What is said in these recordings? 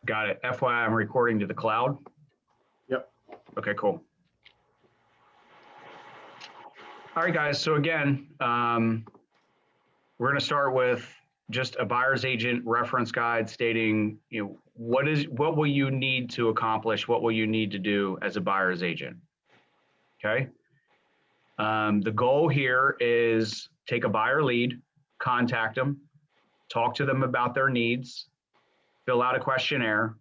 Got it. FYI, I'm recording to the cloud. Yep. Okay, cool. All right, guys. So again, we're going to start with just a buyer's agent reference guide stating, what will you need to accomplish? What will you need to do as a buyer's agent? Okay. The goal here is take a buyer lead, contact them, talk to them about their needs, fill out a questionnaire,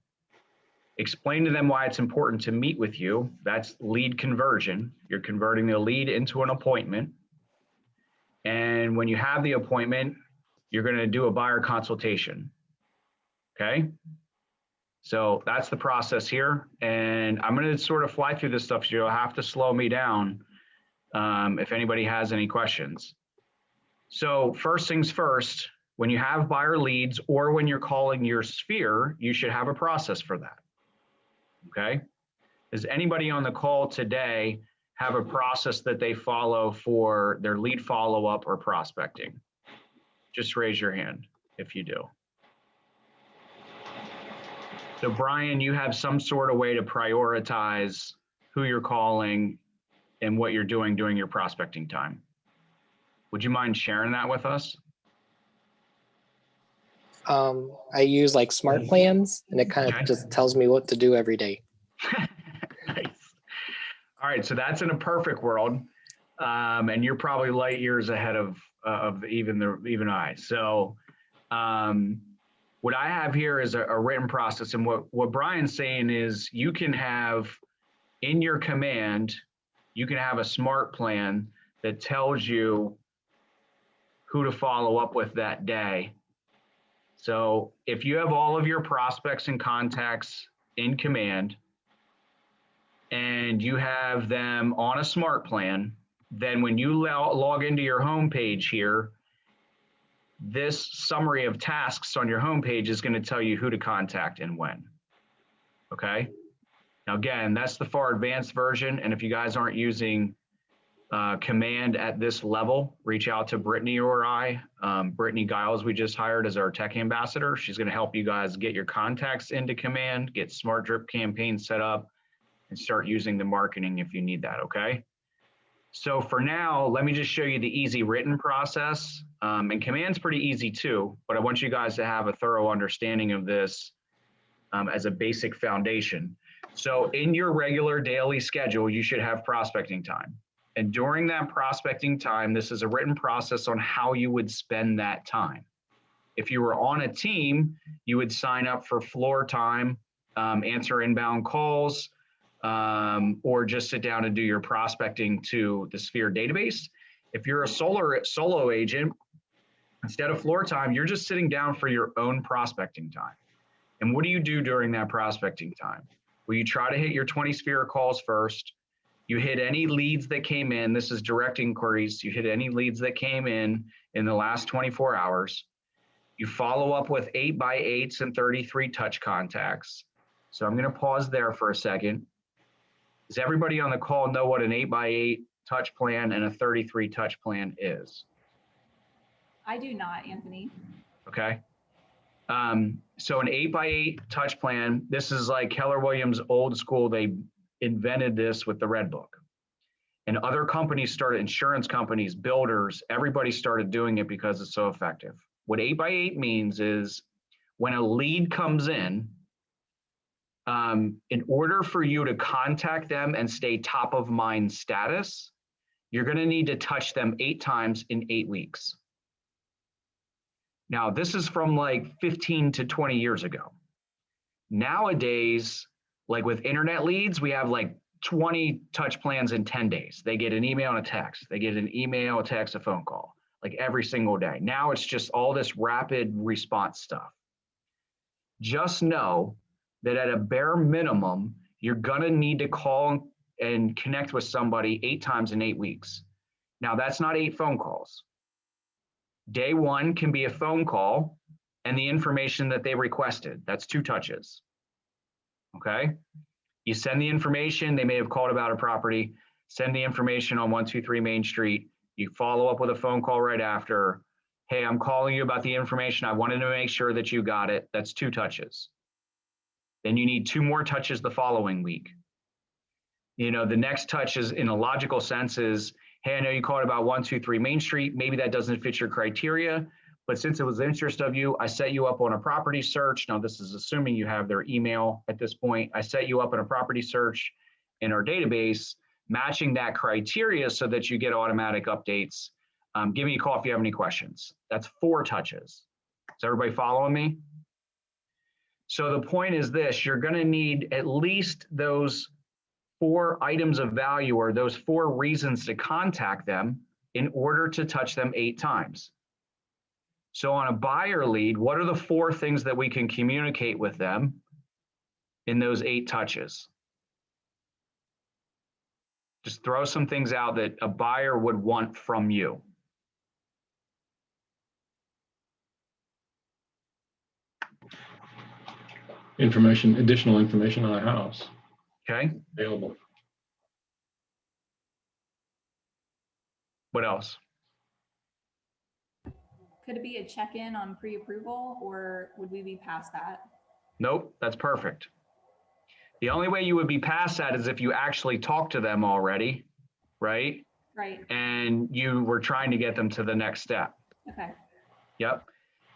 explain to them why it's important to meet with you. That's lead conversion. You're converting the lead into an appointment. And when you have the appointment, you're going to do a buyer consultation. Okay. So that's the process here. And I'm going to sort of fly through this stuff. So you'll have to slow me down if anybody has any questions. So first things first, when you have buyer leads or when you're calling your sphere, you should have a process for that. Okay. Does anybody on the call today have a process that they follow for their lead follow-up or prospecting? Just raise your hand if you do. So Brian, you have some sort of way to prioritize who you're calling and what you're doing during your prospecting time. Would you mind sharing that with us? I use like smart plans, and it kind of just tells me what to do every day. Nice. All right, so that's in a perfect world, and you're probably light years ahead of even I. So what I have here is a written process, and what Brian's saying is you can have in your command, you can have a smart plan that tells you who to follow up with that day. So if you have all of your prospects and contacts in command and you have them on a smart plan, then when you log into your homepage here, this summary of tasks on your homepage is going to tell you who to contact and when. Okay. Now, again, that's the far advanced version. And if you guys aren't using command at this level, reach out to Brittany or I. Brittany Giles, we just hired as our tech ambassador. She's going to help you guys get your contacts into command, get smart drip campaigns set up, and start using the marketing if you need that. Okay. So for now, let me just show you the easy written process. And command's pretty easy too, but I want you guys to have a thorough understanding of this as a basic foundation. So in your regular daily schedule, you should have prospecting time. And during that prospecting time, this is a written process on how you would spend that time. If you were on a team, you would sign up for floor time, answer inbound calls, or just sit down and do your prospecting to the Sphere database. If you're a solo agent, instead of floor time, you're just sitting down for your own prospecting time. And what do you do during that prospecting time? Well, you try to hit your 20 Sphere calls first. You hit any leads that came in. This is direct inquiries. You hit any leads that came in the last 24 hours. You follow up with 8x8s and 33 touch contacts. So I'm going to pause there for a second. Does everybody on the call know what an 8x8 touch plan and a 33 touch plan is? I do not, Anthony. Okay. So an 8x8 touch plan, this is like Keller Williams old school. They invented this with the Red Book. And other companies started, insurance companies, builders, everybody started doing it because it's so effective. What 8x8 means is when a lead comes in order for you to contact them and stay top of mind status, you're going to need to touch them 8 times in 8 weeks. Now, this is from like 15 to 20 years ago. Nowadays, like with internet leads, we have like 20 touch plans in 10 days. They get an email and a text. They get an email, a text, a phone call, like every single day. Now it's just all this rapid response stuff. Just know that at a bare minimum, you're going to need to call and connect with somebody 8 times in 8 weeks. Now, that's not 8 phone calls. Day 1 can be a phone call and the information that they requested. That's 2 touches. Okay. You send the information. They may have called about a property. Send the information on 123 Main Street. You follow up with a phone call right after. Hey, I'm calling you about the information. I wanted to make sure that you got it. That's 2 touches. Then you need 2 more touches the following week. You know, the next touch is, in a logical sense, is, hey, I know you called about 123 Main Street. Maybe that doesn't fit your criteria, but since it was the interest of you, I set you up on a property search. Now, this is assuming you have their email at this point. I set you up in a property search in our database, matching that criteria so that you get automatic updates. Give me a call if you have any questions. That's 4 touches. Is everybody following me? So the point is this: you're going to need at least those 4 items of value, or those 4 reasons to contact them, in order to touch them 8 times. So on a buyer lead, what are the 4 things that we can communicate with them in those 8 touches? Just throw some things out that a buyer would want from you. Additional information on the house. Okay. Available. What else? Could it be a check-in on pre-approval, or would we be past that? Nope, that's perfect. The only way you would be past that is if you actually talked to them already, right? Right. And you were trying to get them to the next step. Okay. Yep.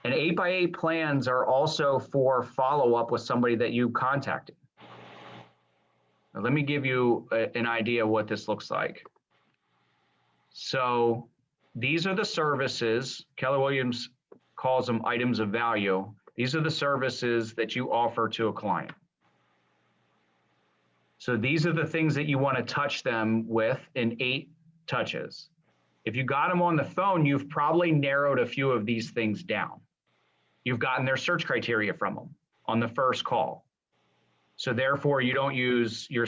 And 8x8 plans are also for follow-up with somebody that you contacted. Now, let me give you an idea of what this looks like. So these are the services, Keller Williams calls them items of value. These are the services that you offer to a client. So these are the things that you want to touch them with in 8 touches. If you got them on the phone, you've probably narrowed a few of these things down. You've gotten their search criteria from them on the first call. So therefore you don't use their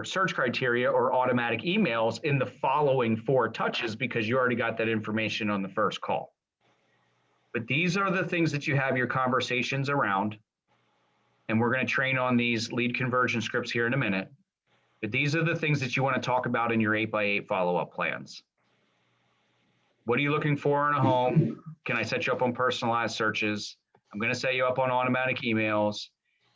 search criteria or automatic emails in the following 4 touches, because you already got that information on the first call. But these are the things that you have your conversations around. And we're going to train on these lead conversion scripts here in a minute. But these are the things that you want to talk about in your 8x8 follow-up plans. What are you looking for in a home? Can I set you up on personalized searches? I'm going to set you up on automatic emails.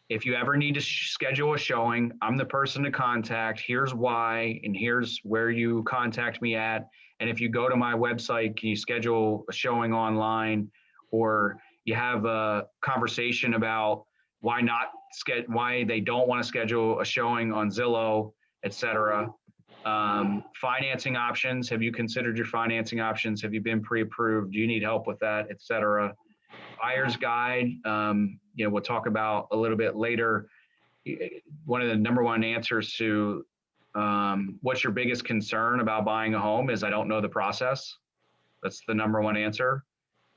If you ever need to schedule a showing, I'm the person to contact. Here's why, and here's where you contact me at. And if you go to my website, can you schedule a showing online? Or you have a conversation about why they don't want to schedule a showing on Zillow, et cetera. Financing options. Have you considered your financing options? Have you been pre-approved? Do you need help with that, et cetera? Buyer's guide. We'll talk about a little bit later. One of the number 1 answers to what's your biggest concern about buying a home is I don't know the process. That's the number 1 answer.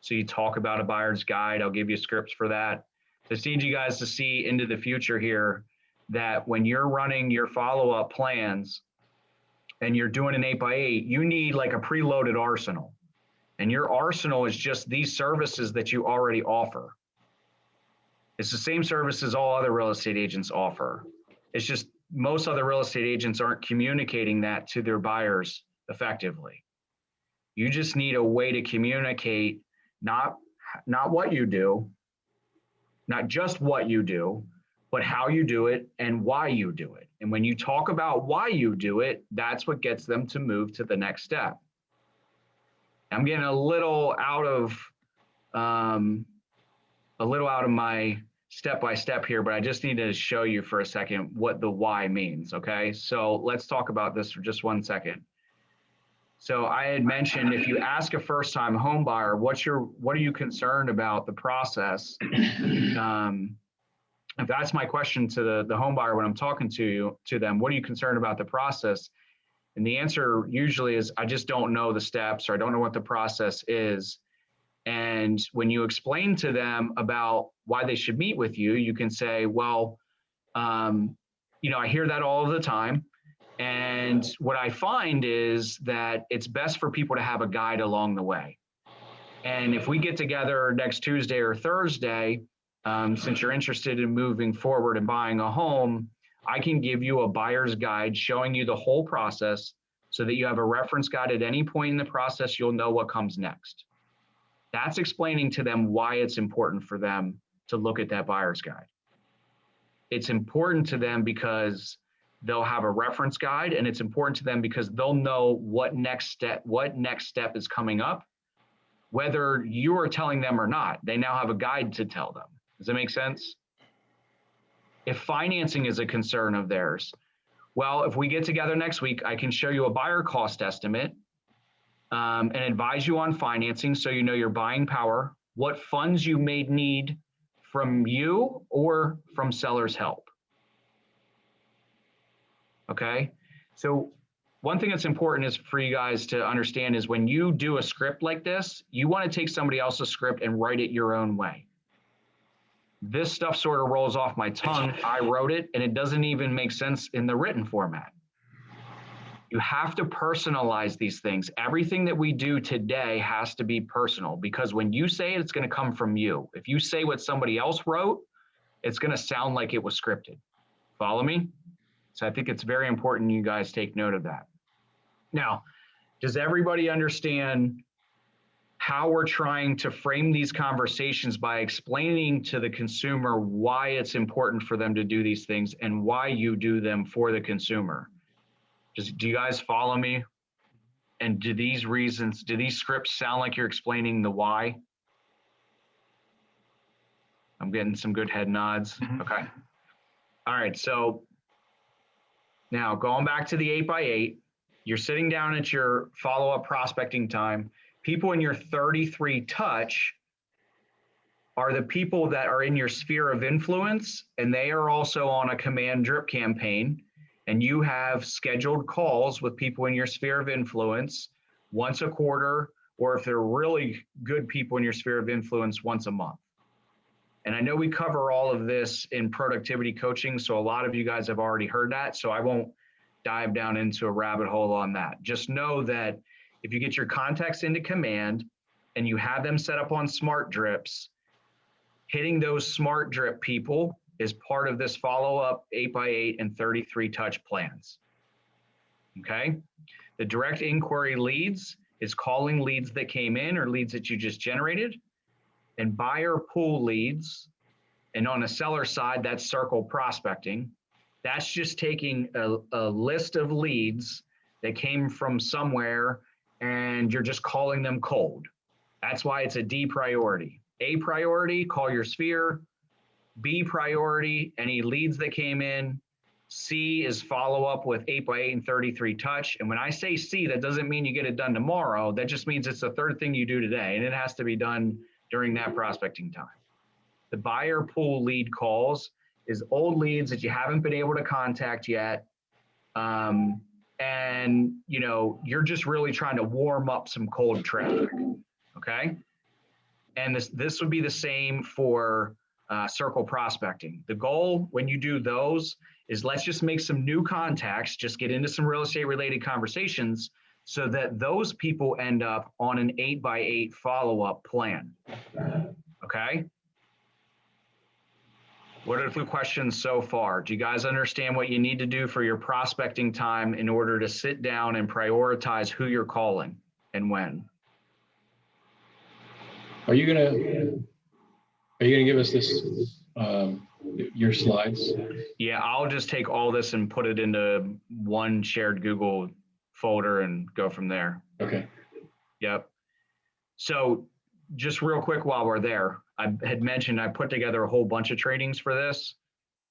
So you talk about a buyer's guide. I'll give you scripts for that. So I need you guys to see into the future here that when you're running your follow-up plans and you're doing an 8x8, you need like a preloaded arsenal. And your arsenal is just these services that you already offer. It's the same services all other real estate agents offer. It's just most other real estate agents aren't communicating that to their buyers effectively. You just need a way to communicate not what you do, not just what you do, but how you do it and why you do it. And when you talk about why you do it, that's what gets them to move to the next step. I'm getting a little out of my step-by-step here, but I just need to show you for a second what the why means, okay? So let's talk about this for just 1 second. So I had mentioned if you ask a first-time home buyer, what are you concerned about the process? If that's my question to the home buyer when I'm talking to them, what are you concerned about the process? And the answer usually is, I just don't know the steps, or I don't know what the process is. And when you explain to them about why they should meet with you, you can say, well, I hear that all of the time. And what I find is that it's best for people to have a guide along the way. And if we get together next Tuesday or Thursday, since you're interested in moving forward and buying a home, I can give you a buyer's guide showing you the whole process so that you have a reference guide at any point in the process. You'll know what comes next. That's explaining to them why it's important for them to look at that buyer's guide. It's important to them because they'll have a reference guide, and it's important to them because they'll know what next step is coming up, whether you are telling them or not. They now have a guide to tell them. Does that make sense? If financing is a concern of theirs, well, if we get together next week, I can show you a buyer cost estimate and advise you on financing so you know your buying power, what funds you may need from you or from seller's help. Okay, so one thing that's important is for you guys to understand is when you do a script like this, you want to take somebody else's script and write it your own way. This stuff sort of rolls off my tongue. I wrote it and it doesn't even make sense in the written format. You have to personalize these things. Everything that we do today has to be personal because when you say it, it's going to come from you. If you say what somebody else wrote, it's going to sound like it was scripted. Follow me? So I think it's very important you guys take note of that. Now, does everybody understand how we're trying to frame these conversations by explaining to the consumer why it's important for them to do these things and why you do them for the consumer? Do you guys follow me? And do these scripts sound like you're explaining the why? I'm getting some good head nods. Okay. All right. So now going back to the 8x8, you're sitting down at your follow-up prospecting time. People in your 33 touch are the people that are in your sphere of influence, and they are also on a command drip campaign. And you have scheduled calls with people in your sphere of influence once a quarter, or if they're really good people in your sphere of influence, once a month. And I know we cover all of this in productivity coaching, so a lot of you guys have already heard that, so I won't dive down into a rabbit hole on that. Just know that if you get your contacts into command and you have them set up on smart drips, hitting those smart drip people is part of this follow-up 8x8 and 33 touch plans. Okay? The direct inquiry leads is calling leads that came in or leads that you just generated, and buyer pool leads. And on a seller side, that's circle prospecting. That's just taking a list of leads that came from somewhere and you're just calling them cold. That's why it's a D priority. A priority, call your sphere. B priority, any leads that came in. C is follow up with 8x8 and 33 touch. And when I say C, that doesn't mean you get it done tomorrow. That just means it's the third thing you do today, and it has to be done during that prospecting time. The buyer pool lead calls is old leads that you haven't been able to contact yet. And you're just really trying to warm up some cold traffic. Okay. And this would be the same for circle prospecting. The goal when you do those is let's just make some new contacts, just get into some real estate related conversations so that those people end up on an 8x8 follow-up plan. Okay. What are the questions so far? Do you guys understand what you need to do for your prospecting time in order to sit down and prioritize who you're calling and when? Are you gonna give us this your slides? Yeah, I'll just take all this and put it into one shared Google folder and go from there. Okay. Yep. So just real quick while we're there, I had mentioned I put together a whole bunch of trainings for this.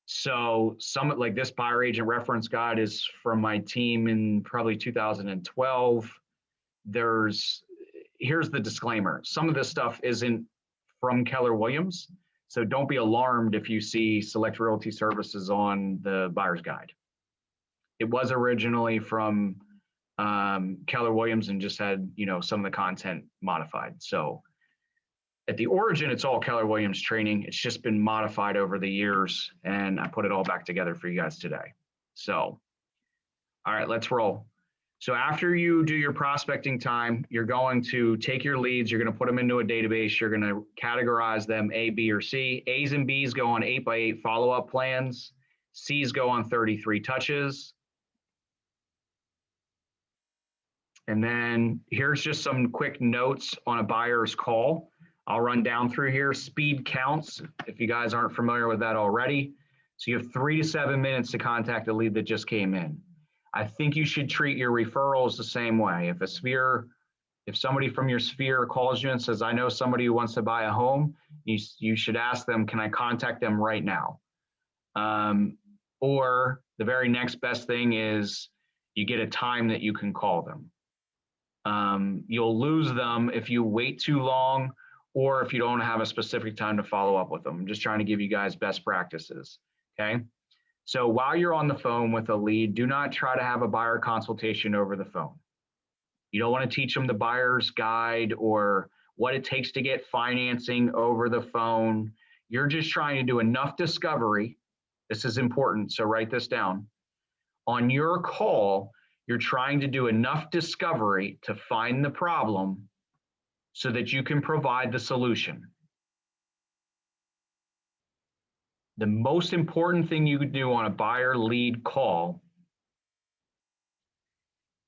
So some like this buyer agent reference guide is from my team in probably 2012. Here's the disclaimer. Some of this stuff isn't from Keller Williams. So don't be alarmed if you see Select Realty Services on the buyer's guide. It was originally from Keller Williams and just had, some of the content modified. So at the origin, it's all Keller Williams training. It's just been modified over the years, and I put it all back together for you guys today. So, all right, let's roll. So after you do your prospecting time, you're going to take your leads, you're going to put them into a database, you're going to categorize them A, B, or C. A's and B's go on 8x8 follow-up plans. C's go on 33 touches. And then here's just some quick notes on a buyer's call. I'll run down through here. Speed counts, if you guys aren't familiar with that already. So you have 3 to 7 minutes to contact a lead that just came in. I think you should treat your referrals the same way. If somebody from your sphere calls you and says, I know somebody who wants to buy a home, you should ask them, can I contact them right now? Or the very next best thing is you get a time that you can call them. You'll lose them if you wait too long or if you don't have a specific time to follow up with them. I'm just trying to give you guys best practices, okay? So while you're on the phone with a lead, do not try to have a buyer consultation over the phone. You don't want to teach them the buyer's guide or what it takes to get financing over the phone. You're just trying to do enough discovery. This is important, so write this down. On your call, you're trying to do enough discovery to find the problem so that you can provide the solution. The most important thing you could do on a buyer lead call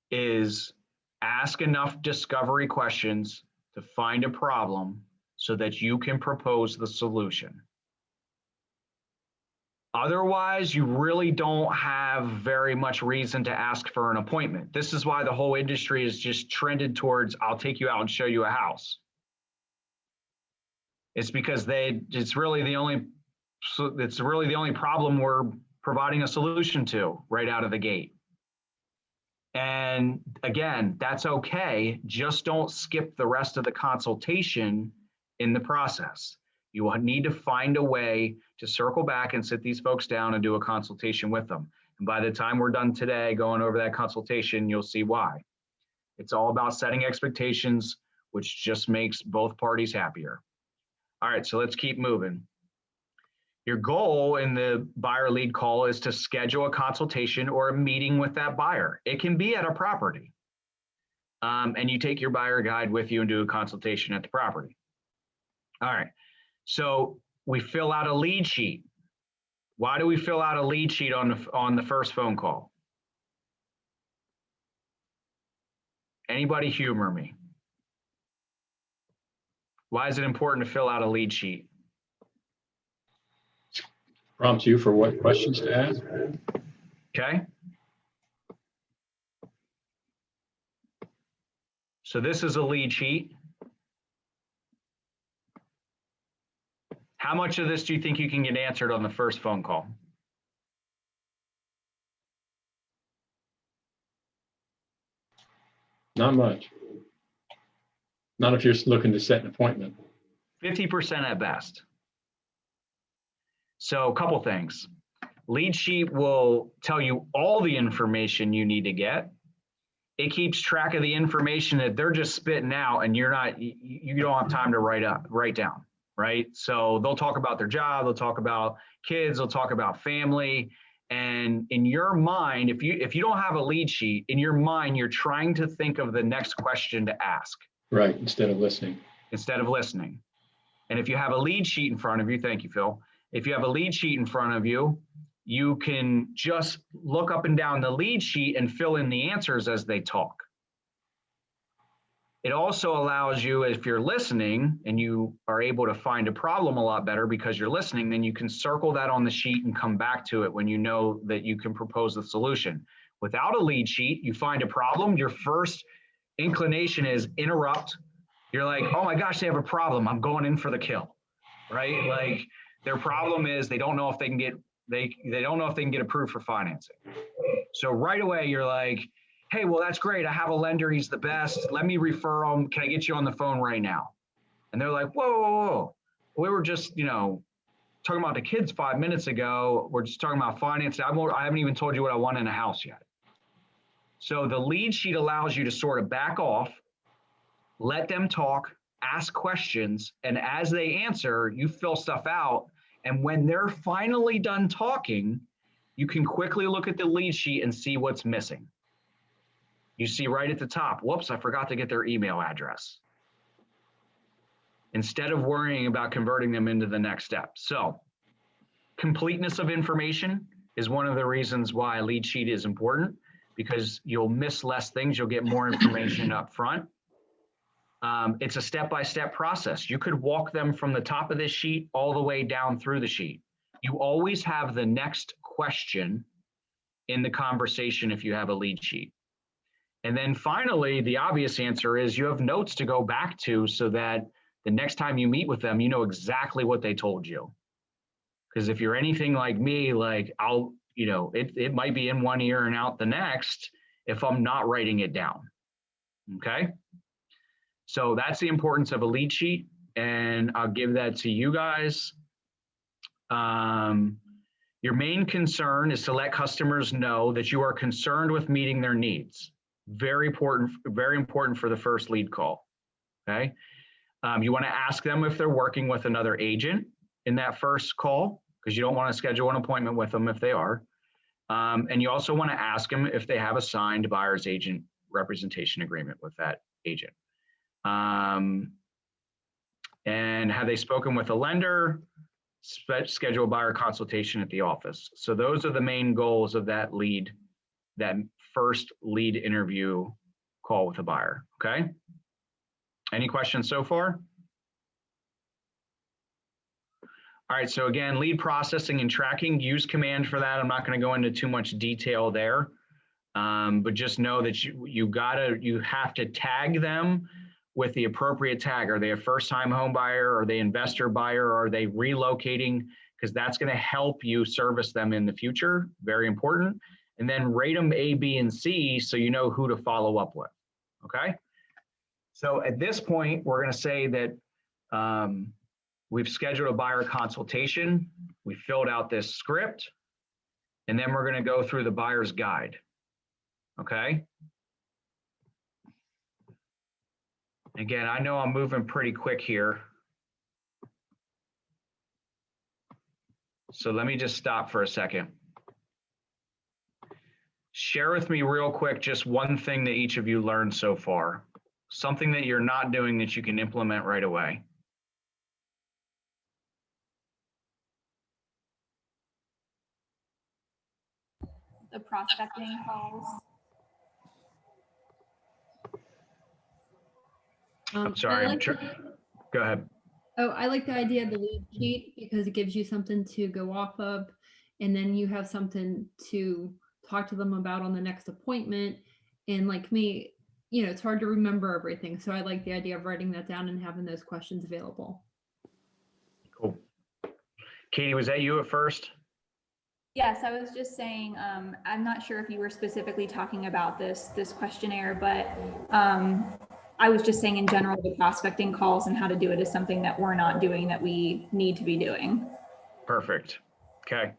is ask enough discovery questions to find a problem so that you can propose the solution. Otherwise, you really don't have very much reason to ask for an appointment. This is why the whole industry is just trended towards, I'll take you out and show you a house. It's because it's really the only problem we're providing a solution to right out of the gate. And again, that's okay. Just don't skip the rest of the consultation in the process. You will need to find a way to circle back and sit these folks down and do a consultation with them. And by the time we're done today going over that consultation, you'll see why. It's all about setting expectations, which just makes both parties happier. All right, so let's keep moving. Your goal in the buyer lead call is to schedule a consultation or a meeting with that buyer. It can be at a property. And you take your buyer guide with you and do a consultation at the property. All right, so we fill out a lead sheet. Why do we fill out a lead sheet on the first phone call? Anybody humor me? Why is it important to fill out a lead sheet? Prompt you for what questions to ask. Okay. So this is a lead sheet. How much of this do you think you can get answered on the first phone call? Not much. Not if you're looking to set an appointment. 50% at best. So a couple things. Lead sheet will tell you all the information you need to get. It keeps track of the information that they're just spitting out and you don't have time to write down, right? So they'll talk about their job, they'll talk about kids, they'll talk about family. And in your mind, if you don't have a lead sheet, in your mind, you're trying to think of the next question to ask. Right, instead of listening. And if you have a lead sheet in front of you, thank you, Phil. If you have a lead sheet in front of you, you can just look up and down the lead sheet and fill in the answers as they talk. It also allows you, if you're listening and you are able to find a problem a lot better because you're listening, then you can circle that on the sheet and come back to it when you know that you can propose the solution. Without a lead sheet, you find a problem, your first inclination is interrupt. You're like, oh my gosh, they have a problem. I'm going in for the kill, right? Like their problem is they don't know if they can get approved for financing. So right away you're like, hey, well, that's great. I have a lender. He's the best. Let me refer him. Can I get you on the phone right now? And they're like, whoa. We were just, talking about the kids 5 minutes ago. We're just talking about financing. I haven't even told you what I want in a house yet. So the lead sheet allows you to sort of back off, let them talk, ask questions, and as they answer, you fill stuff out. And when they're finally done talking, you can quickly look at the lead sheet and see what's missing. You see right at the top, whoops, I forgot to get their email address. Instead of worrying about converting them into the next step. So completeness of information is one of the reasons why a lead sheet is important, because you'll miss less things. You'll get more information up front. It's a step-by-step process. You could walk them from the top of this sheet all the way down through the sheet. You always have the next question in the conversation if you have a lead sheet. And then finally, the obvious answer is you have notes to go back to so that the next time you meet with them, you know exactly what they told you. Because if you're anything like me, like it might be in one ear and out the next if I'm not writing it down. Okay. So that's the importance of a lead sheet, and I'll give that to you guys. Your main concern is to let customers know that you are concerned with meeting their needs. Very important for the first lead call. Okay. You want to ask them if they're working with another agent in that first call, because you don't want to schedule an appointment with them if they are. And you also want to ask them if they have a signed buyer's agent representation agreement with that agent. And have they spoken with a lender? Schedule a buyer consultation at the office. So those are the main goals of that first lead interview call with a buyer. Okay. Any questions so far? All right, so again, lead processing and tracking, use command for that. I'm not going to go into too much detail there, but just know that you have to tag them with the appropriate tag. Are they a first-time home buyer? Are they investor buyer? Are they relocating? Because that's going to help you service them in the future. Very important. And then rate them A, B, and C so you know who to follow up with. Okay. So at this point, we're going to say that we've scheduled a buyer consultation. We filled out this script, and then we're going to go through the buyer's guide. Okay. Again, I know I'm moving pretty quick here. So let me just stop for a second. Share with me real quick just one thing that each of you learned so far. Something that you're not doing that you can implement right away. The prospecting calls. I'm sorry. Go ahead. Oh, I like the idea of the lead sheet because it gives you something to go off of, and then you have something to talk to them about on the next appointment. And like me, it's hard to remember everything. So I like the idea of writing that down and having those questions available. Cool. Katie, was that you at first? Yes, I was just saying, I'm not sure if you were specifically talking about this questionnaire, but I was just saying in general, the prospecting calls and how to do it is something that we're not doing that we need to be doing. Perfect. Okay.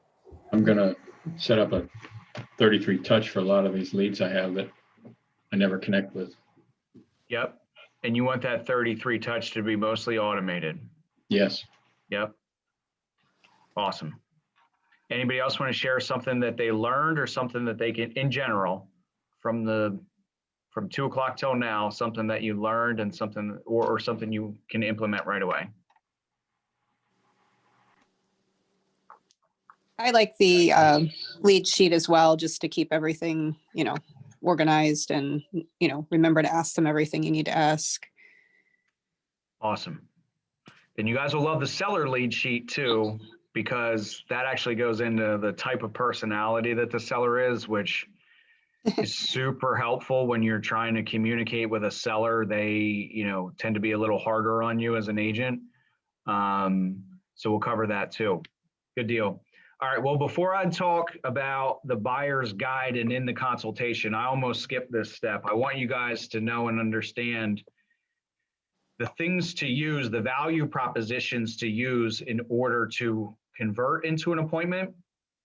I'm going to set up a 33 touch for a lot of these leads I have that I never connect with. Yep. And you want that 33 touch to be mostly automated. Yes. Yep. Awesome. Anybody else want to share something that they learned or something that they can, in general, from 2 o'clock till now, something that you learned and something, or something you can implement right away? I like the lead sheet as well, just to keep everything, organized and, remember to ask them everything you need to ask. Awesome. Then you guys will love the seller lead sheet too, because that actually goes into the type of personality that the seller is, which is super helpful when you're trying to communicate with a seller. They, tend to be a little harder on you as an agent. So we'll cover that too. Good deal. All right. Well, before I talk about the buyer's guide and in the consultation, I almost skipped this step. I want you guys to know and understand the things to use, the value propositions to use in order to convert into an appointment,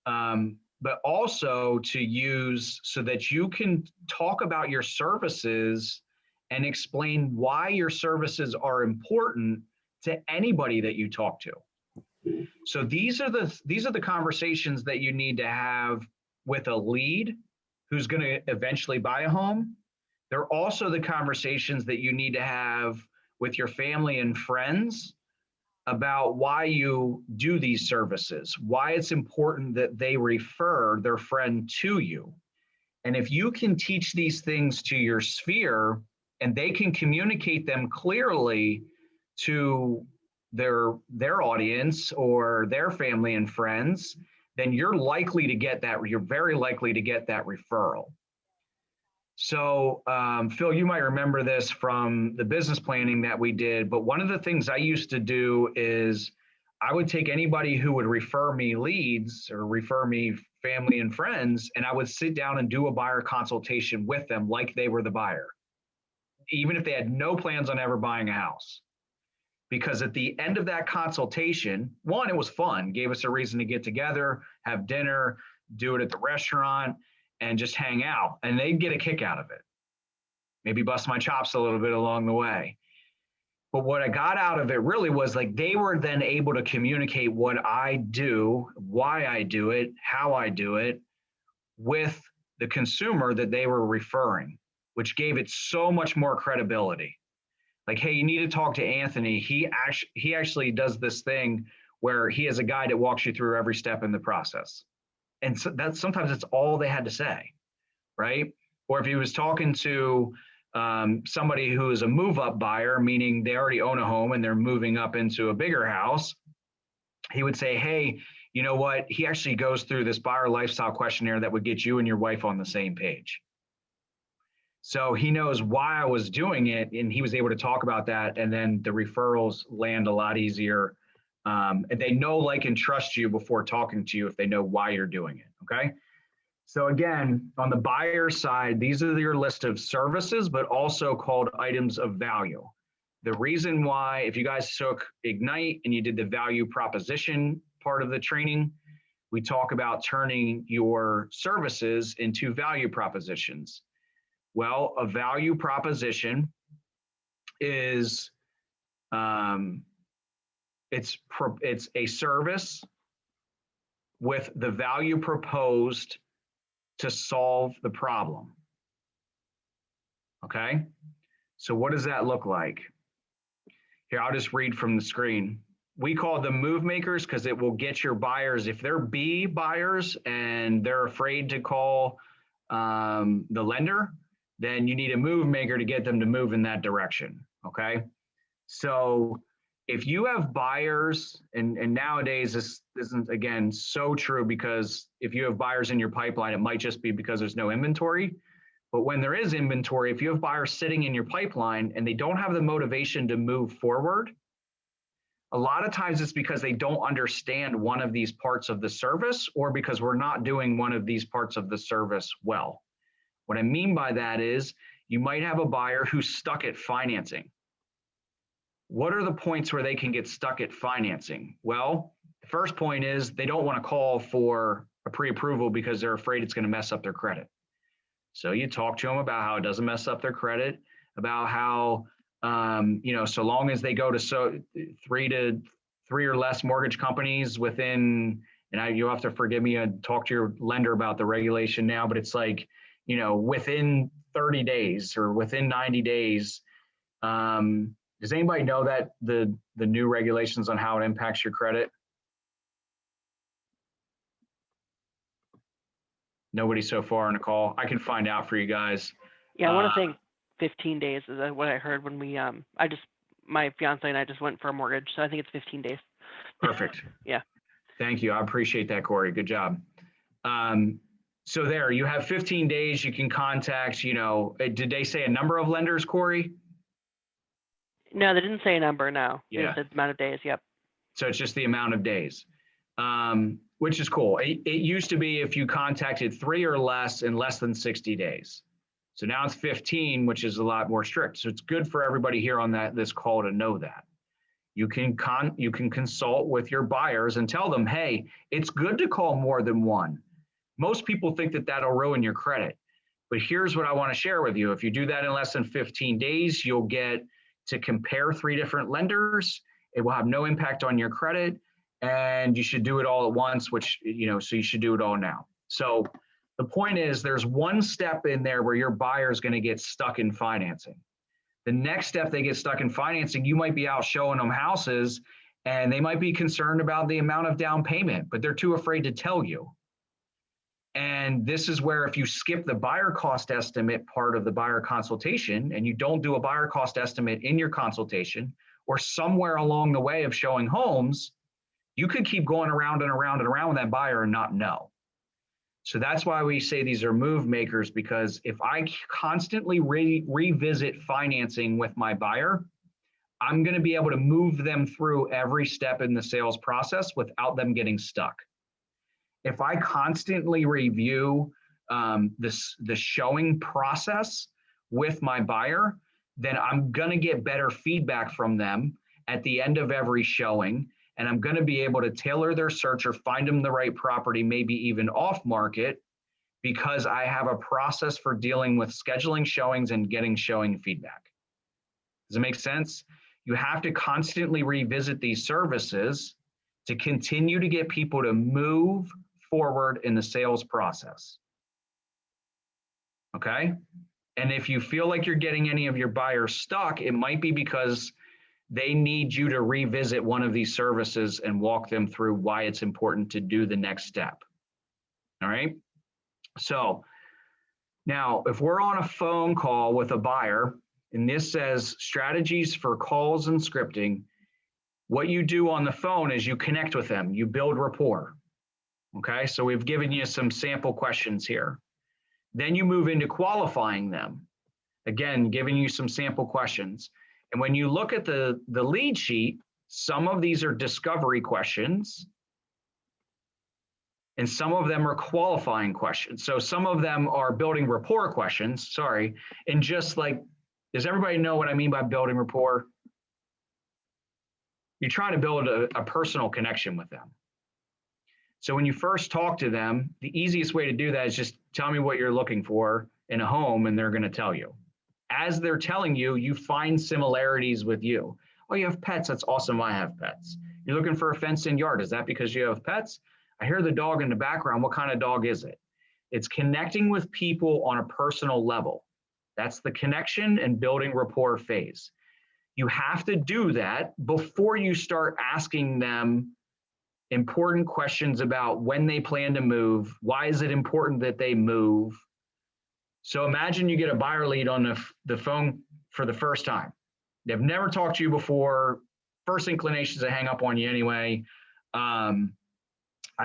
but also to use so that you can talk about your services and explain why your services are important to anybody that you talk to. So these are the conversations that you need to have with a lead who's going to eventually buy a home. They're also the conversations that you need to have with your family and friends about why you do these services, why it's important that they refer their friend to you. And if you can teach these things to your sphere, and they can communicate them clearly to their audience or their family and friends, then you're likely to get that, you're very likely to get that referral. So Phil, you might remember this from the business planning that we did, but one of the things I used to do is I would take anybody who would refer me leads or refer me family and friends, and I would sit down and do a buyer consultation with them like they were the buyer, even if they had no plans on ever buying a house. Because at the end of that consultation, one, it was fun, gave us a reason to get together, have dinner, do it at the restaurant, and just hang out. And they'd get a kick out of it. Maybe bust my chops a little bit along the way. But what I got out of it really was like they were then able to communicate what I do, why I do it, how I do it with the consumer that they were referring, which gave it so much more credibility. Like, hey, you need to talk to Anthony. He actually does this thing where he has a guy that walks you through every step in the process. And so that's sometimes it's all they had to say, right? Or if he was talking to somebody who is a move-up buyer, meaning they already own a home and they're moving up into a bigger house, he would say, hey, you know what? He actually goes through this buyer lifestyle questionnaire that would get you and your wife on the same page. So he knows why I was doing it, and he was able to talk about that, and then the referrals land a lot easier. And they know, like, and trust you before talking to you if they know why you're doing it, okay? So again, on the buyer side, these are your list of services, but also called items of value. The reason why, if you guys took Ignite and you did the value proposition part of the training, we talk about turning your services into value propositions. Well, a value proposition is it's a service with the value proposed to solve the problem. Okay, so what does that look like? Here, I'll just read from the screen. We call them move makers because it will get your buyers, if they're B buyers and they're afraid to call the lender, then you need a move maker to get them to move in that direction, okay? So if you have buyers, and nowadays this isn't, again, so true, because if you have buyers in your pipeline, it might just be because there's no inventory. But when there is inventory, if you have buyers sitting in your pipeline and they don't have the motivation to move forward, a lot of times it's because they don't understand one of these parts of the service, or because we're not doing one of these parts of the service well. What I mean by that is you might have a buyer who's stuck at financing. What are the points where they can get stuck at financing? Well, the first point is they don't want to call for a pre-approval because they're afraid it's going to mess up their credit. So you talk to them about how it doesn't mess up their credit, about how, so long as they go to three or less mortgage companies within, and you'll have to forgive me and talk to your lender about the regulation now, but it's like, within 30 days or within 90 days. Does anybody know that the new regulations on how it impacts your credit? Nobody so far on the call. I can find out for you guys. Yeah, I want to say 15 days is what I heard when we, my fiance and I just went for a mortgage. So I think it's 15 days. Perfect. Yeah. Thank you. I appreciate that, Corey. Good job. So there, you have 15 days you can contact, did they say a number of lenders, Corey? No, they didn't say a number, no. Yeah. They said the amount of days, yep. So it's just the amount of days, which is cool. It used to be if you contacted 3 or less in less than 60 days. So now it's 15, which is a lot more strict. So it's good for everybody here on this call to know that. You can consult with your buyers and tell them, hey, it's good to call more than one. Most people think that that'll ruin your credit. But here's what I want to share with you. If you do that in less than 15 days, you'll get to compare 3 different lenders. It will have no impact on your credit, and you should do it all at once, which, so you should do it all now. So the point is there's one step in there where your buyer is going to get stuck in financing. The next step they get stuck in financing, you might be out showing them houses and they might be concerned about the amount of down payment, but they're too afraid to tell you. And this is where if you skip the buyer cost estimate part of the buyer consultation and you don't do a buyer cost estimate in your consultation or somewhere along the way of showing homes, you could keep going around and around and around with that buyer and not know. So that's why we say these are move makers, because if I constantly revisit financing with my buyer, I'm going to be able to move them through every step in the sales process without them getting stuck. If I constantly review the showing process with my buyer, then I'm going to get better feedback from them at the end of every showing. And I'm going to be able to tailor their search or find them the right property, maybe even off market, because I have a process for dealing with scheduling showings and getting showing feedback. Does it make sense? You have to constantly revisit these services to continue to get people to move forward in the sales process. Okay? And if you feel like you're getting any of your buyers stuck, it might be because they need you to revisit one of these services and walk them through why it's important to do the next step. All right? So now if we're on a phone call with a buyer, and this says strategies for calls and scripting, what you do on the phone is you connect with them, you build rapport. Okay, so we've given you some sample questions here. Then you move into qualifying them. Again, giving you some sample questions. And when you look at the lead sheet, some of these are discovery questions and some of them are qualifying questions. So some of them are building rapport questions, sorry. And just like, does everybody know what I mean by building rapport? You're trying to build a personal connection with them. So when you first talk to them, the easiest way to do that is just tell me what you're looking for in a home, and they're going to tell you. As they're telling you, you find similarities with you. Oh, you have pets. That's awesome. I have pets. You're looking for a fenced-in yard. Is that because you have pets? I hear the dog in the background. What kind of dog is it? It's connecting with people on a personal level. That's the connection and building rapport phase. You have to do that before you start asking them important questions about when they plan to move. Why is it important that they move? So imagine you get a buyer lead on the phone for the first time. They've never talked to you before. First inclination is to hang up on you anyway. I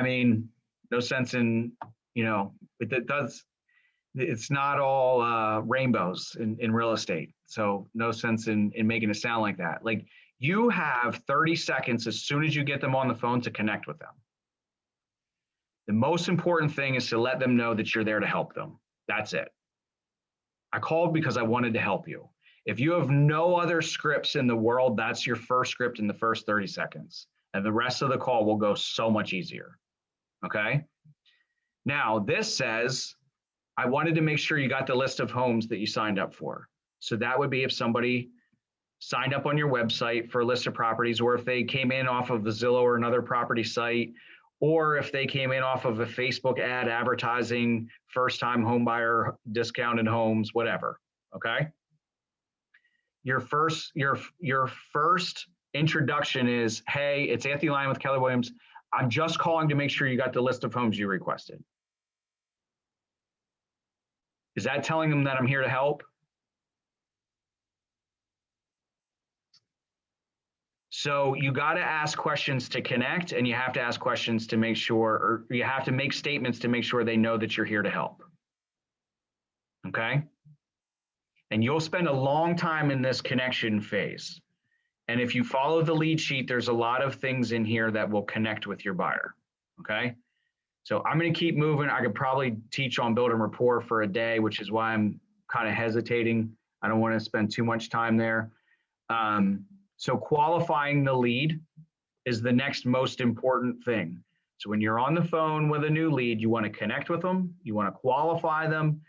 mean, no sense in, it's not all rainbows in real estate. So no sense in making it sound like that. Like, you have 30 seconds as soon as you get them on the phone to connect with them. The most important thing is to let them know that you're there to help them. That's it. I called because I wanted to help you. If you have no other scripts in the world, that's your first script in the first 30 seconds. And the rest of the call will go so much easier. Okay? Now, this says, I wanted to make sure you got the list of homes that you signed up for. So that would be if somebody signed up on your website for a list of properties, or if they came in off of the Zillow or another property site, or if they came in off of a Facebook ad advertising first-time home buyer discounted homes, whatever. Okay. Your first introduction is, hey, it's Anthony Lynam with Keller Williams. I'm just calling to make sure you got the list of homes you requested. Is that telling them that I'm here to help? So you got to ask questions to connect, and you have to ask questions to make sure, or you have to make statements to make sure they know that you're here to help. Okay? And you'll spend a long time in this connection phase. And if you follow the lead sheet, there's a lot of things in here that will connect with your buyer. Okay? So I'm going to keep moving. I could probably teach on building rapport for a day, which is why I'm kind of hesitating. I don't want to spend too much time there. So qualifying the lead is the next most important thing. So when you're on the phone with a new lead, you want to connect with them, you want to qualify them.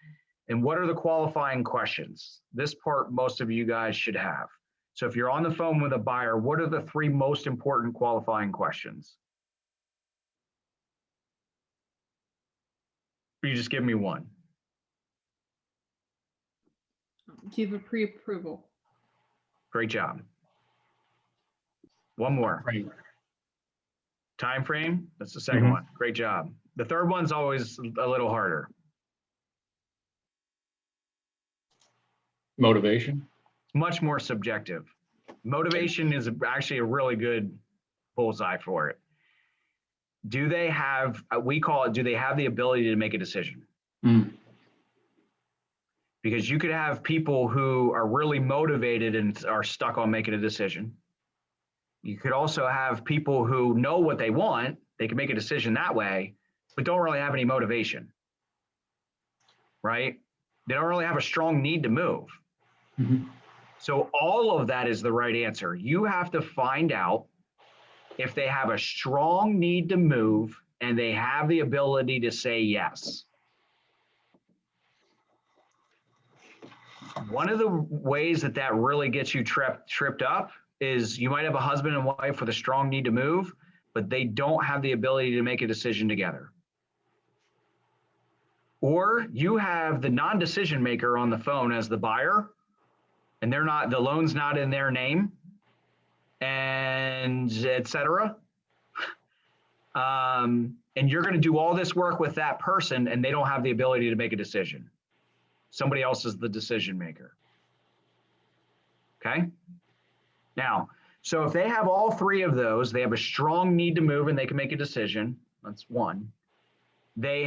And what are the qualifying questions? This part most of you guys should have. So if you're on the phone with a buyer, what are the 3 most important qualifying questions? Or you just give me one. Do you have a pre-approval? Great job. One more. Right. Time frame, that's the second Mhm. one. Great job. The third one's always a little harder. Motivation. Much more subjective. Motivation is actually a really good bullseye for it. Do they have, we call it, do they have the ability to make a decision? Mm. Because you could have people who are really motivated and are stuck on making a decision. You could also have people who know what they want, they can make a decision that way, but don't really have any motivation, right? They don't really have a strong need to move. Mhm. So all of that is the right answer. You have to find out if they have a strong need to move and they have the ability to say yes. One of the ways that that really gets you tripped up is you might have a husband and wife with a strong need to move, but they don't have the ability to make a decision together. Or you have the non-decision maker on the phone as the buyer, and they're not, the loan's not in their name, and et cetera. And you're going to do all this work with that person, and they don't have the ability to make a decision. Somebody else is the decision maker. Okay. Now, so if they have all three of those, they have a strong need to move and they can make a decision. That's one. They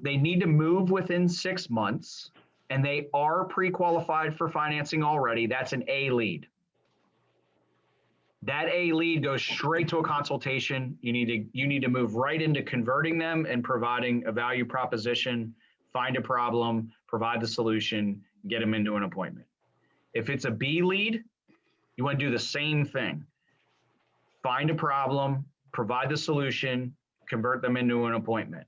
need to move within 6 months and they are pre-qualified for financing already. That's an A lead. That A lead goes straight to a consultation. You need to move right into converting them and providing a value proposition, find a problem, provide the solution, get them into an appointment. If it's a B lead, you want to do the same thing. Find a problem, provide the solution, convert them into an appointment.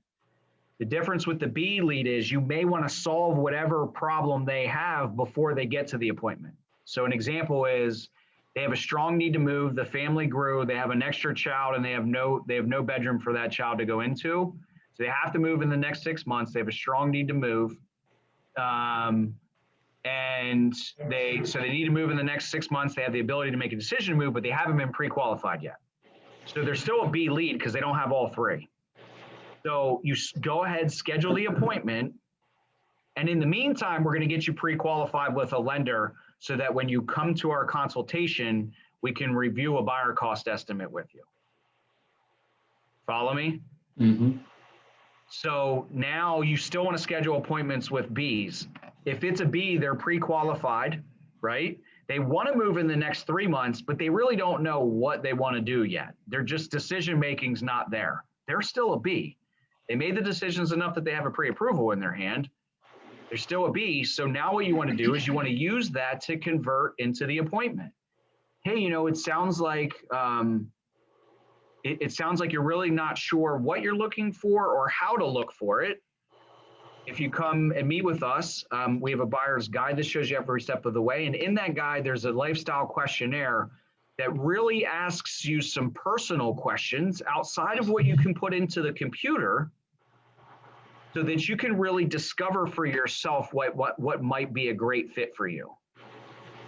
The difference with the B lead is you may want to solve whatever problem they have before they get to the appointment. So an example is they have a strong need to move, the family grew, they have an extra child and they have no bedroom for that child to go into. So they have to move in the next 6 months. They have a strong need to move. And they need to move in the next 6 months. They have the ability to make a decision to move, but they haven't been pre-qualified yet. So they're still a B lead because they don't have all three. So you go ahead, schedule the appointment. And in the meantime, we're going to get you pre-qualified with a lender so that when you come to our consultation, we can review a buyer cost estimate with you. Follow me? Mhm. So now you still want to schedule appointments with Bs. If it's a B, they're pre-qualified, right? They want to move in the next 3 months, but they really don't know what they want to do yet. They're just decision-making's not there. They're still a B. They made the decisions enough that they have a pre-approval in their hand. They're still a B. So now what you want to do is you want to use that to convert into the appointment. Hey, it sounds like it sounds like you're really not sure what you're looking for or how to look for it. If you come and meet with us, we have a buyer's guide that shows you every step of the way. And in that guide, there's a lifestyle questionnaire that really asks you some personal questions outside of what you can put into the computer so that you can really discover for yourself what might be a great fit for you.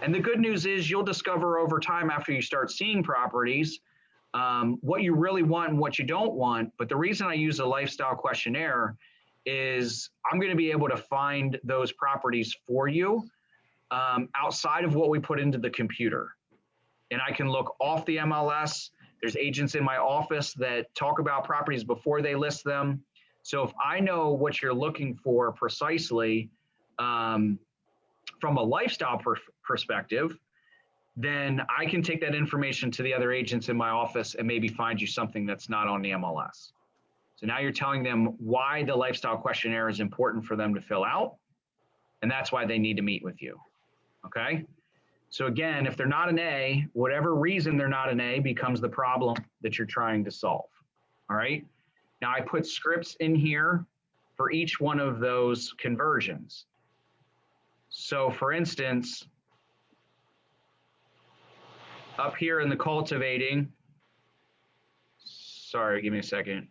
And the good news is you'll discover over time after you start seeing properties what you really want and what you don't want. But the reason I use a lifestyle questionnaire is I'm going to be able to find those properties for you outside of what we put into the computer. And I can look off the MLS. There's agents in my office that talk about properties before they list them. So if I know what you're looking for precisely from a lifestyle perspective, then I can take that information to the other agents in my office and maybe find you something that's not on the MLS. So now you're telling them why the lifestyle questionnaire is important for them to fill out, and that's why they need to meet with you, okay? So again, if they're not an A, whatever reason they're not an A becomes the problem that you're trying to solve, all right? Now I put scripts in here for each one of those conversions. So for instance, up here in the cultivating, sorry, give me a second.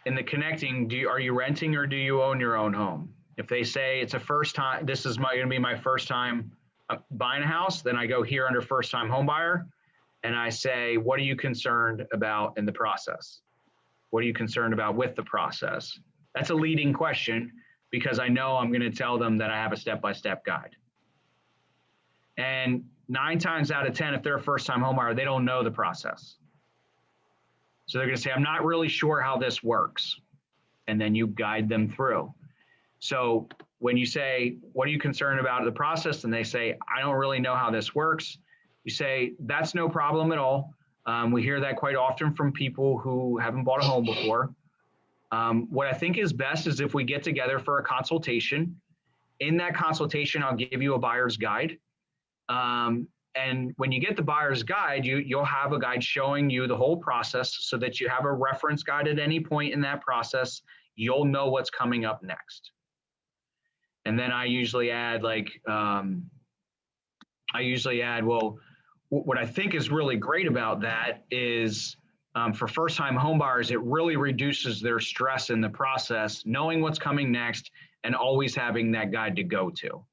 In the connecting, are you renting or do you own your own home? If they say it's a first time, this is going to be my first time buying a house, then I go here under first time home buyer and I say, what are you concerned about in the process? What are you concerned about with the process? That's a leading question because I know I'm going to tell them that I have a step-by-step guide. And 9 times out of 10, if they're a first-time homebuyer, they don't know the process. So they're going to say, I'm not really sure how this works. And then you guide them through. So when you say, what are you concerned about the process? And they say, I don't really know how this works. You say, that's no problem at all. We hear that quite often from people who haven't bought a home before. What I think is best is if we get together for a consultation. In that consultation, I'll give you a buyer's guide. And when you get the buyer's guide, you'll have a guide showing you the whole process so that you have a reference guide at any point in that process. You'll know what's coming up next. And then I usually add well, what I think is really great about that is for first-time homebuyers, it really reduces their stress in the process, knowing what's coming next and always having that guide to go to.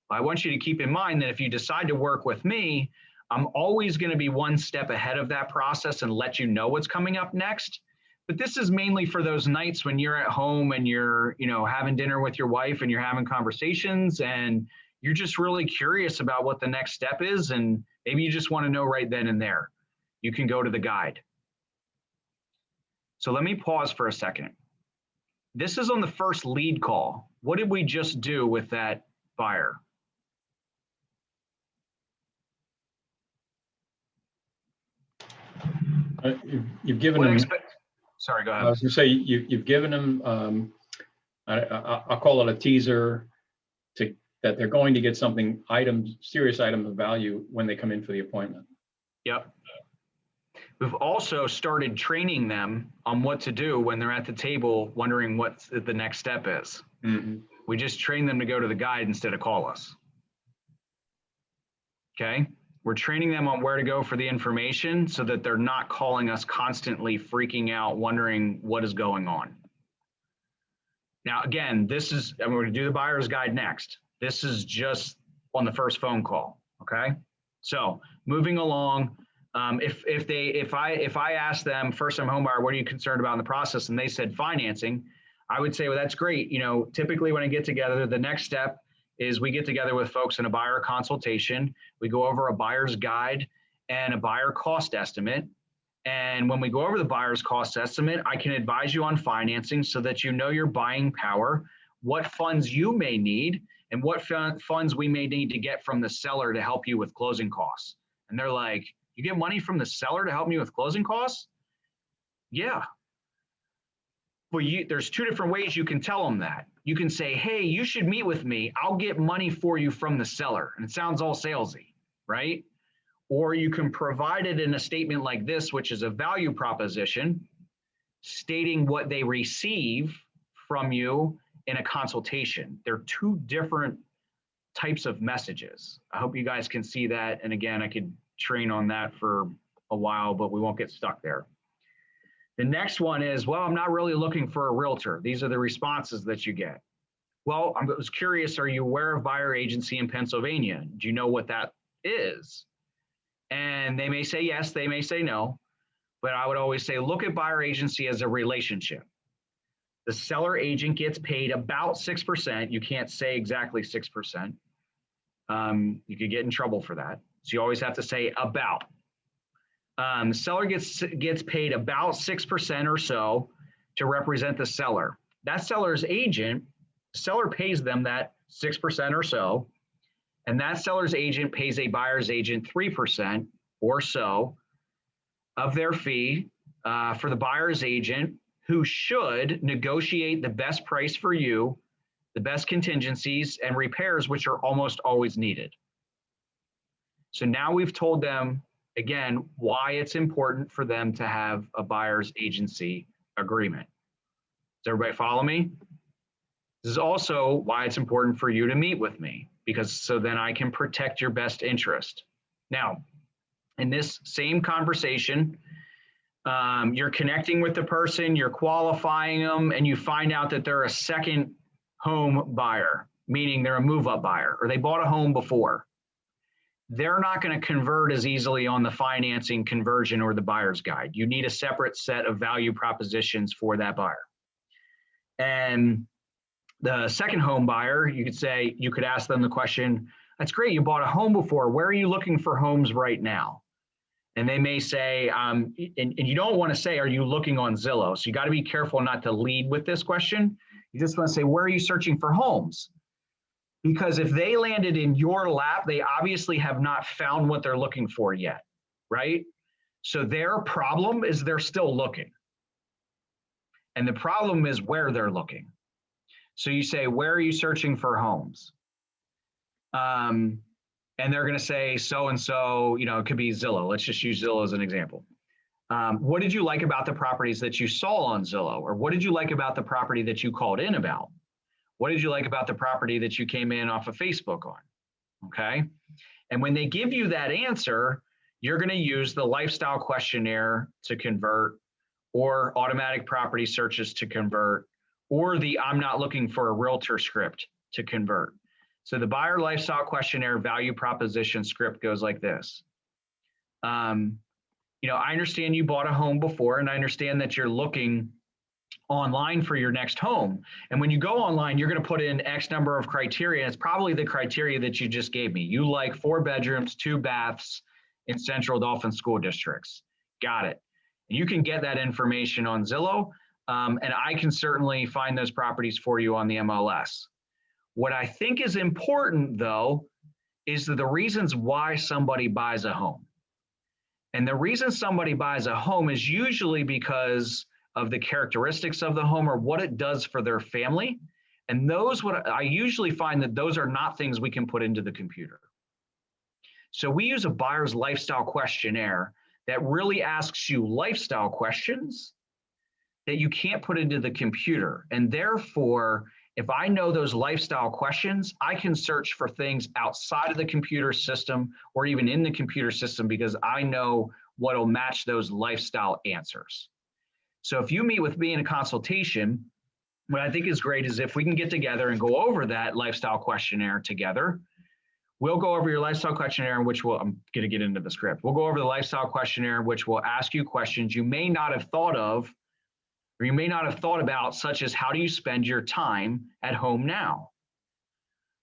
I want you to keep in mind that if you decide to work with me, I'm always going to be one step ahead of that process and let you know what's coming up next. But this is mainly for those nights when you're at home and you're, having dinner with your wife and you're having conversations and you're just really curious about what the next step is. And maybe you just want to know right then and there. You can go to the guide. So let me pause for a second. This is on the first lead call. What did we just do with that buyer? You've given them. Sorry, go ahead. I was going to say you've given them. I'll call it a teaser that they're going to get something serious item of value when they come in for the appointment. Yep. We've also started training them on what to do when they're at the table wondering what the next step is. Mm-hmm. We just train them to go to the guide instead of call us. Okay. We're training them on where to go for the information so that they're not calling us constantly freaking out, wondering what is going on. Now, again, I'm going to do the buyer's guide next. This is just on the first phone call. Okay. So moving along, if I ask them, first time home buyer, what are you concerned about in the process? And they said financing, I would say, well, that's great. Typically when I get together, the next step is we get together with folks in a buyer consultation. We go over a buyer's guide and a buyer cost estimate. And when we go over the buyer's cost estimate, I can advise you on financing so that you know your buying power, what funds you may need, and what funds we may need to get from the seller to help you with closing costs. And they're like, you get money from the seller to help me with closing costs? Yeah. Well, there's 2 different ways you can tell them that. You can say, hey, you should meet with me. I'll get money for you from the seller. And it sounds all salesy, right? Or you can provide it in a statement like this, which is a value proposition, stating what they receive from you in a consultation. They're 2 different types of messages. I hope you guys can see that. And again, I could train on that for a while, but we won't get stuck there. The next one is, well, I'm not really looking for a realtor. These are the responses that you get. Well, I was curious, are you aware of buyer agency in Pennsylvania? Do you know what that is? And they may say yes, they may say no, but I would always say, look at buyer agency as a relationship. The seller agent gets paid about 6%. You can't say exactly 6%. You could get in trouble for that. So you always have to say about. The seller gets paid about 6% or so to represent the seller. That seller's agent, seller pays them that 6% or so, and that seller's agent pays a buyer's agent 3% or so of their fee for the buyer's agent, who should negotiate the best price for you, the best contingencies and repairs, which are almost always needed. So now we've told them, again, why it's important for them to have a buyer's agency agreement. Does everybody follow me? This is also why it's important for you to meet with me, because so then I can protect your best interest. Now, in this same conversation, you're connecting with the person, you're qualifying them, and you find out that they're a second home buyer, meaning they're a move-up buyer, or they bought a home before. they're not going to convert as easily on the financing conversion or the buyer's guide. You need a separate set of value propositions for that buyer. And the second home buyer, you could ask them the question, that's great, you bought a home before, where are you looking for homes right now? And they may say, and you don't want to say, are you looking on Zillow? So you got to be careful not to lead with this question. You just want to say, where are you searching for homes? Because if they landed in your lap, they obviously have not found what they're looking for yet, right? So their problem is they're still looking. And the problem is where they're looking. So you say, where are you searching for homes? And they're going to say so-and-so, it could be Zillow. Let's just use Zillow as an example. What did you like about the properties that you saw on Zillow? Or what did you like about the property that you called in about? What did you like about the property that you came in off of Facebook on? Okay. And when they give you that answer, you're going to use the lifestyle questionnaire to convert, or automatic property searches to convert, or the I'm not looking for a realtor script to convert. So the buyer lifestyle questionnaire value proposition script goes like this. I understand you bought a home before, and I understand that you're looking online for your next home. And when you go online, you're going to put in X number of criteria. It's probably the criteria that you just gave me. You like 4 bedrooms, 2 baths in Central Dauphin school districts. Got it. And you can get that information on Zillow, and I can certainly find those properties for you on the MLS. What I think is important, though, is the reasons why somebody buys a home. And the reason somebody buys a home is usually because of the characteristics of the home or what it does for their family. And I usually find that those are not things we can put into the computer. So we use a buyer's lifestyle questionnaire that really asks you lifestyle questions that you can't put into the computer. And therefore, if I know those lifestyle questions, I can search for things outside of the computer system or even in the computer system because I know what will match those lifestyle answers. So if you meet with me in a consultation, what I think is great is if we can get together and go over that lifestyle questionnaire together. We'll go over your lifestyle questionnaire, in which I'm going to get into the script. We'll go over the lifestyle questionnaire, which will ask you questions you may not have thought of, or you may not have thought about, such as how do you spend your time at home now?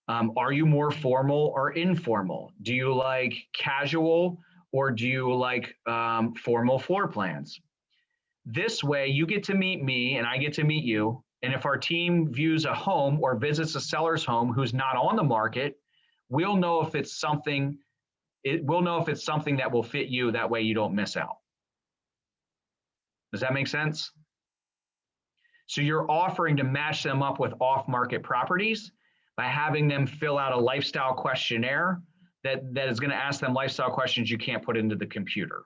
Are you more formal or informal? Do you like casual or do you like formal floor plans? This way you get to meet me and I get to meet you. And if our team views a home or visits a seller's home who's not on the market, we'll know if it's something that will fit you. That way you don't miss out. Does that make sense? So you're offering to match them up with off-market properties by having them fill out a lifestyle questionnaire that is going to ask them lifestyle questions you can't put into the computer.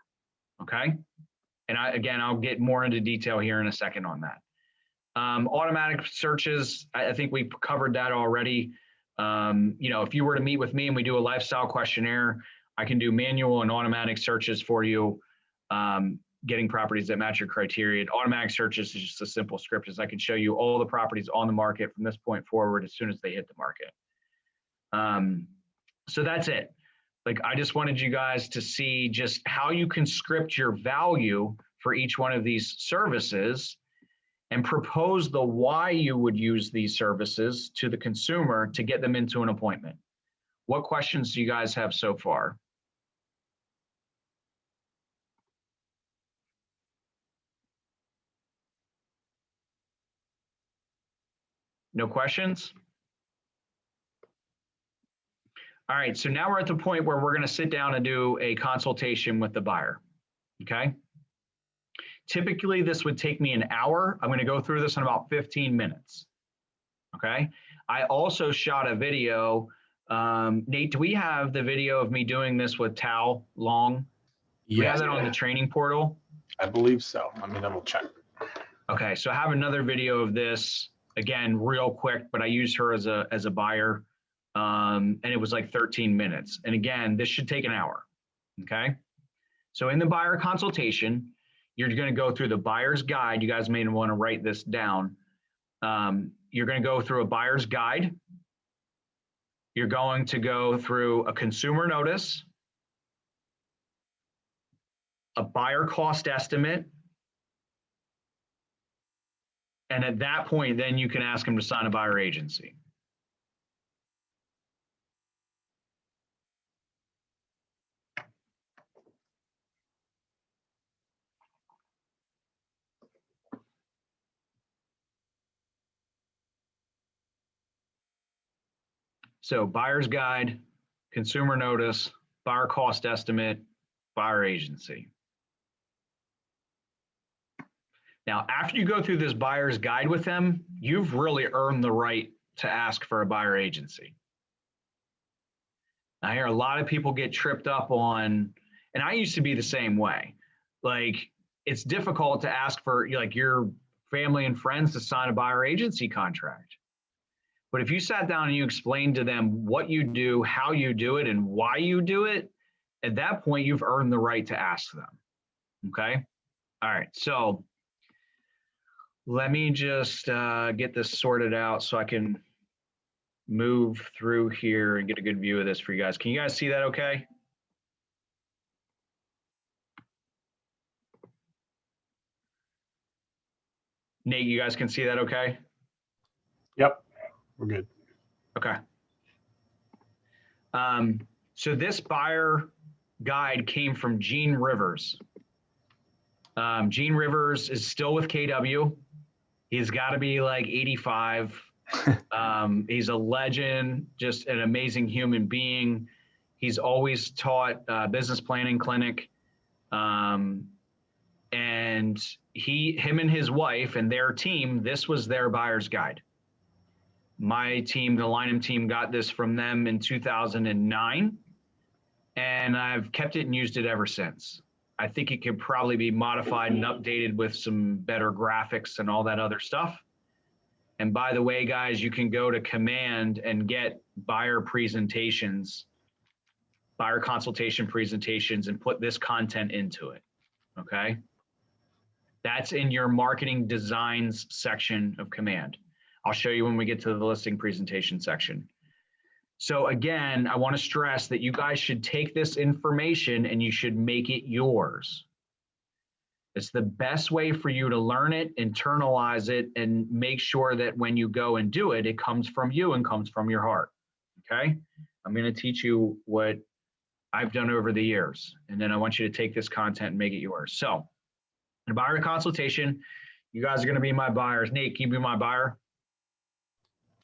Okay. And I'll get more into detail here in a second on that. Automatic searches, I think we covered that already. If you were to meet with me and we do a lifestyle questionnaire, I can do manual and automatic searches for you, getting properties that match your criteria. Automatic searches is just a simple script, as I can show you all the properties on the market from this point forward as soon as they hit the market. So that's it. I just wanted you guys to see just how you can script your value for each one of these services and propose the why you would use these services to the consumer to get them into an appointment. What questions do you guys have so far? No questions? All right, so now we're at the point where we're going to sit down and do a consultation with the buyer, okay? Typically, this would take me an hour. I'm going to go through this in about 15 minutes, okay? I also shot a video. Nate, do we have the video of me doing this with Tao Long? Do we have that on the training portal? I believe so. Let me double check. Okay, so I have another video of this, again, real quick, but I used her as a buyer, and it was like 13 minutes. And again, this should take an hour, okay? So in the buyer consultation, you're going to go through the buyer's guide. You guys may want to write this down. You're going to go through a buyer's guide. You're going to go through a consumer notice, a buyer cost estimate. And at that point, then you can ask them to sign a buyer agency. So buyer's guide, consumer notice, buyer cost estimate, buyer agency. Now, after you go through this buyer's guide with them, you've really earned the right to ask for a buyer agency. I hear a lot of people get tripped up on, and I used to be the same way. Like, it's difficult to ask for like your family and friends to sign a buyer agency contract. But if you sat down and you explained to them what you do, how you do it, and why you do it, at that point, you've earned the right to ask them. Okay? All right. So let me just get this sorted out so I can move through here and get a good view of this for you guys. Can you guys see that okay? Nate, you guys can see that okay? Yep, we're good. Okay. So this buyer guide came from Gene Rivers. Gene Rivers is still with KW. He's got to be like 85. He's a legend, just an amazing human being. He's always taught business planning clinic. And him and his wife and their team, this was their buyer's guide. My team, the Lynam team, got this from them in 2009, and I've kept it and used it ever since. I think it could probably be modified and updated with some better graphics and all that other stuff. And by the way, guys, you can go to Command and get buyer presentations, buyer consultation presentations, and put this content into it, okay? That's in your marketing designs section of Command. I'll show you when we get to the listing presentation section. So again, I want to stress that you guys should take this information and you should make it yours. It's the best way for you to learn it, internalize it, and make sure that when you go and do it, it comes from you and comes from your heart, okay? I'm going to teach you what I've done over the years, and then I want you to take this content and make it yours. So, in a buyer consultation, you guys are going to be my buyers. Nate, can you be my buyer?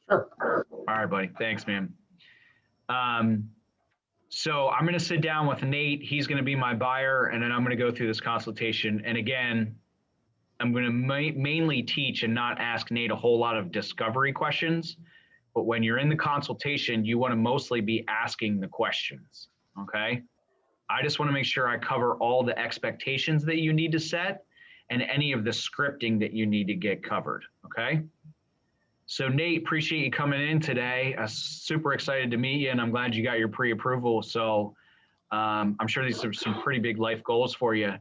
Sure. All right, buddy. Thanks, man. So I'm going to sit down with Nate. He's going to be my buyer, and then I'm going to go through this consultation. And again, I'm going to mainly teach and not ask Nate a whole lot of discovery questions. But when you're in the consultation, you want to mostly be asking the questions, okay? I just want to make sure I cover all the expectations that you need to set and any of the scripting that you need to get covered, okay? So Nate, appreciate you coming in today. Super excited to meet you, and I'm glad you got your pre-approval. So I'm sure these are some pretty big life goals for you.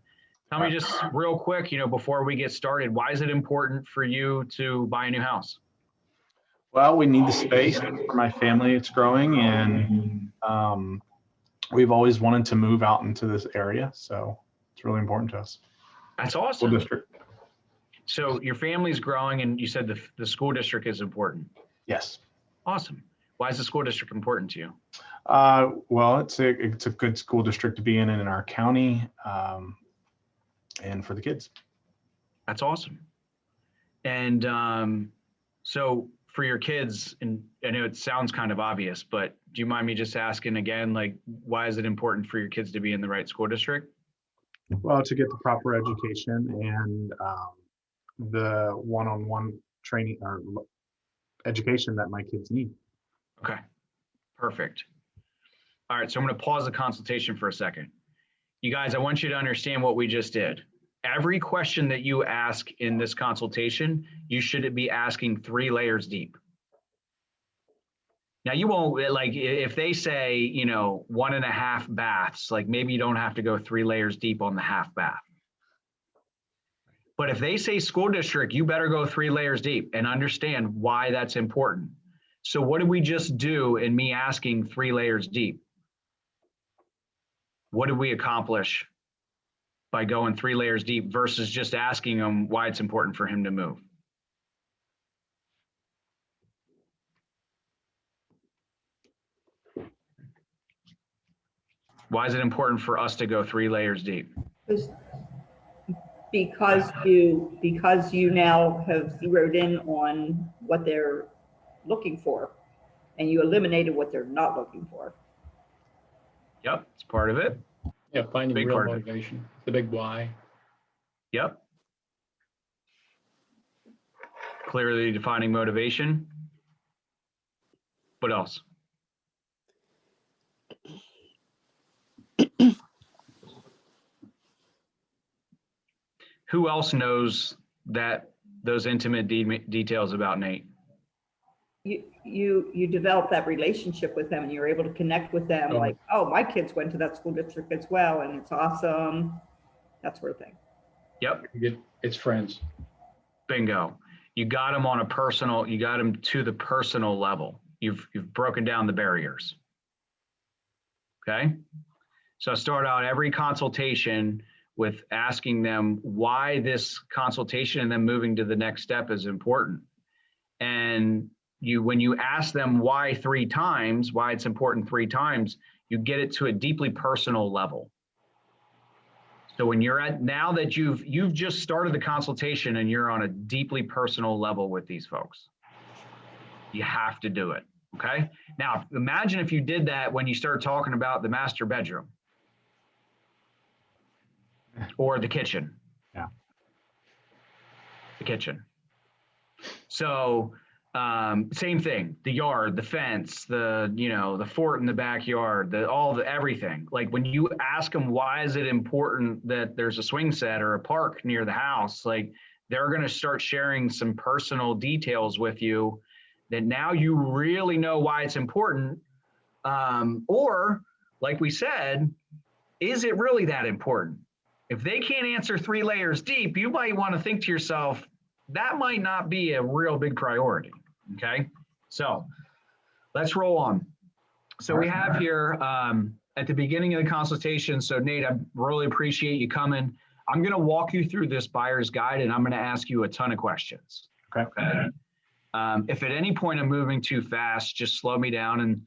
Tell me just real quick, before we get started, why is it important for you to buy a new house? Well, we need the space for my family. It's growing, and we've always wanted to move out into this area. So it's really important to us. That's awesome. School district. So your family's growing, and you said the school district is important. Yes. Awesome. Why is the school district important to you? Well, it's a good school district to be in our county, and for the kids. That's awesome. And so for your kids, and I know it sounds kind of obvious, but do you mind me just asking again, like, why is it important for your kids to be in the right school district? Well, to get the proper education and the one-on-one training or education that my kids need. Okay, perfect. All right, so I'm going to pause the consultation for a second. You guys, I want you to understand what we just did. Every question that you ask in this consultation, you should be asking 3 layers deep. Now you won't, like, if they say, 1.5 baths, like maybe you don't have to go 3 layers deep on the half bath. But if they say school district, you better go 3 layers deep and understand why that's important. So what did we just do in me asking 3 layers deep? What did we accomplish? by going 3 layers deep versus just asking them why it's important for him to move? Why is it important for us to go 3 layers deep? Because you now have zeroed in on what they're looking for, and you eliminated what they're not looking for. Yep, it's part of it. Yeah, finding Big real part of it. motivation, the big why. Yep. Clearly defining motivation. What else? Who else knows those intimate details about Nate? You develop that relationship with them, and you're able to connect with them. Oh. Like, oh, my kids went to that school district as well, and it's awesome. That sort of thing. Yep. It's friends. Bingo. You got them on a personal, you got them to the personal level. You've broken down the barriers. Okay. So I start out every consultation with asking them why this consultation and then moving to the next step is important. And when you ask them why 3 times, why it's important 3 times, you get it to a deeply personal level. So when you're now that you've just started the consultation and you're on a deeply personal level with these folks, you have to do it. Okay. Now imagine if you did that when you start talking about the master bedroom or the kitchen. Yeah. The kitchen. So same thing, the yard, the fence, the fort in the backyard, everything. Like when you ask them, why is it important that there's a swing set or a park near the house? Like they're going to start sharing some personal details with you that now you really know why it's important. Or like we said, is it really that important? If they can't answer 3 layers deep, you might want to think to yourself, that might not be a real big priority. Okay, so let's roll on. So we have here at the beginning of the consultation. So Nate, I really appreciate you coming. I'm going to walk you through this buyer's guide, and I'm going to ask you a ton of questions. Okay. If at any point I'm moving too fast, just slow me down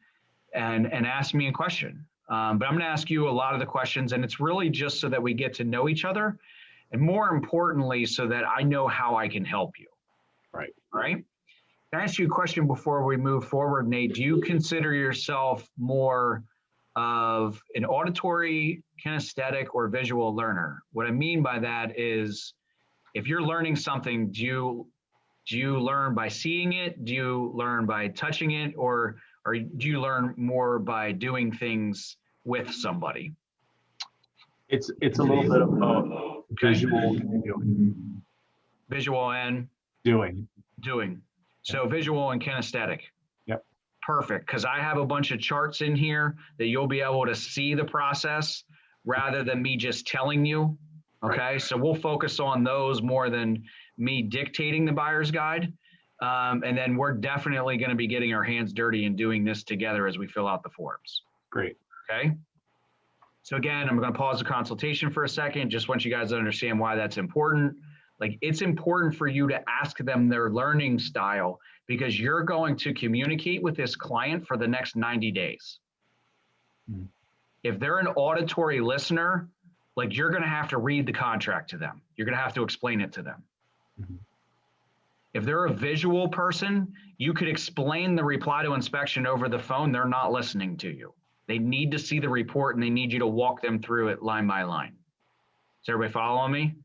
and ask me a question. But I'm going to ask you a lot of the questions, and it's really just so that we get to know each other, and more importantly, so that I know how I can help you. Right. Right. Can I ask you a question before we move forward, Nate? Do you consider yourself more of an auditory, kinesthetic, or visual learner? What I mean by that is, if you're learning something, do you learn by seeing it? Do you learn by touching it? Or do you learn more by doing things with somebody? It's a little bit of both. Okay. Visual and doing. Visual and doing. So visual and kinesthetic. Yep. Perfect. Because I have a bunch of charts in here that you'll be able to see the process rather than me just telling you. Okay. So we'll focus on those more than me dictating the buyer's guide. And then we're definitely going to be getting our hands dirty and doing this together as we fill out the forms. Great. Okay. So again, I'm going to pause the consultation for a second. Just want you guys to understand why that's important. Like, it's important for you to ask them their learning style, because you're going to communicate with this client for the next 90 days. Mm. If they're an auditory listener, like, you're going to have to read the contract to them. You're going to have to explain it to them. Mm-hmm. If they're a visual person, you could explain the reply to inspection over the phone. They're not listening to you. They need to see the report, and they need you to walk them through it line by line. Is everybody following me?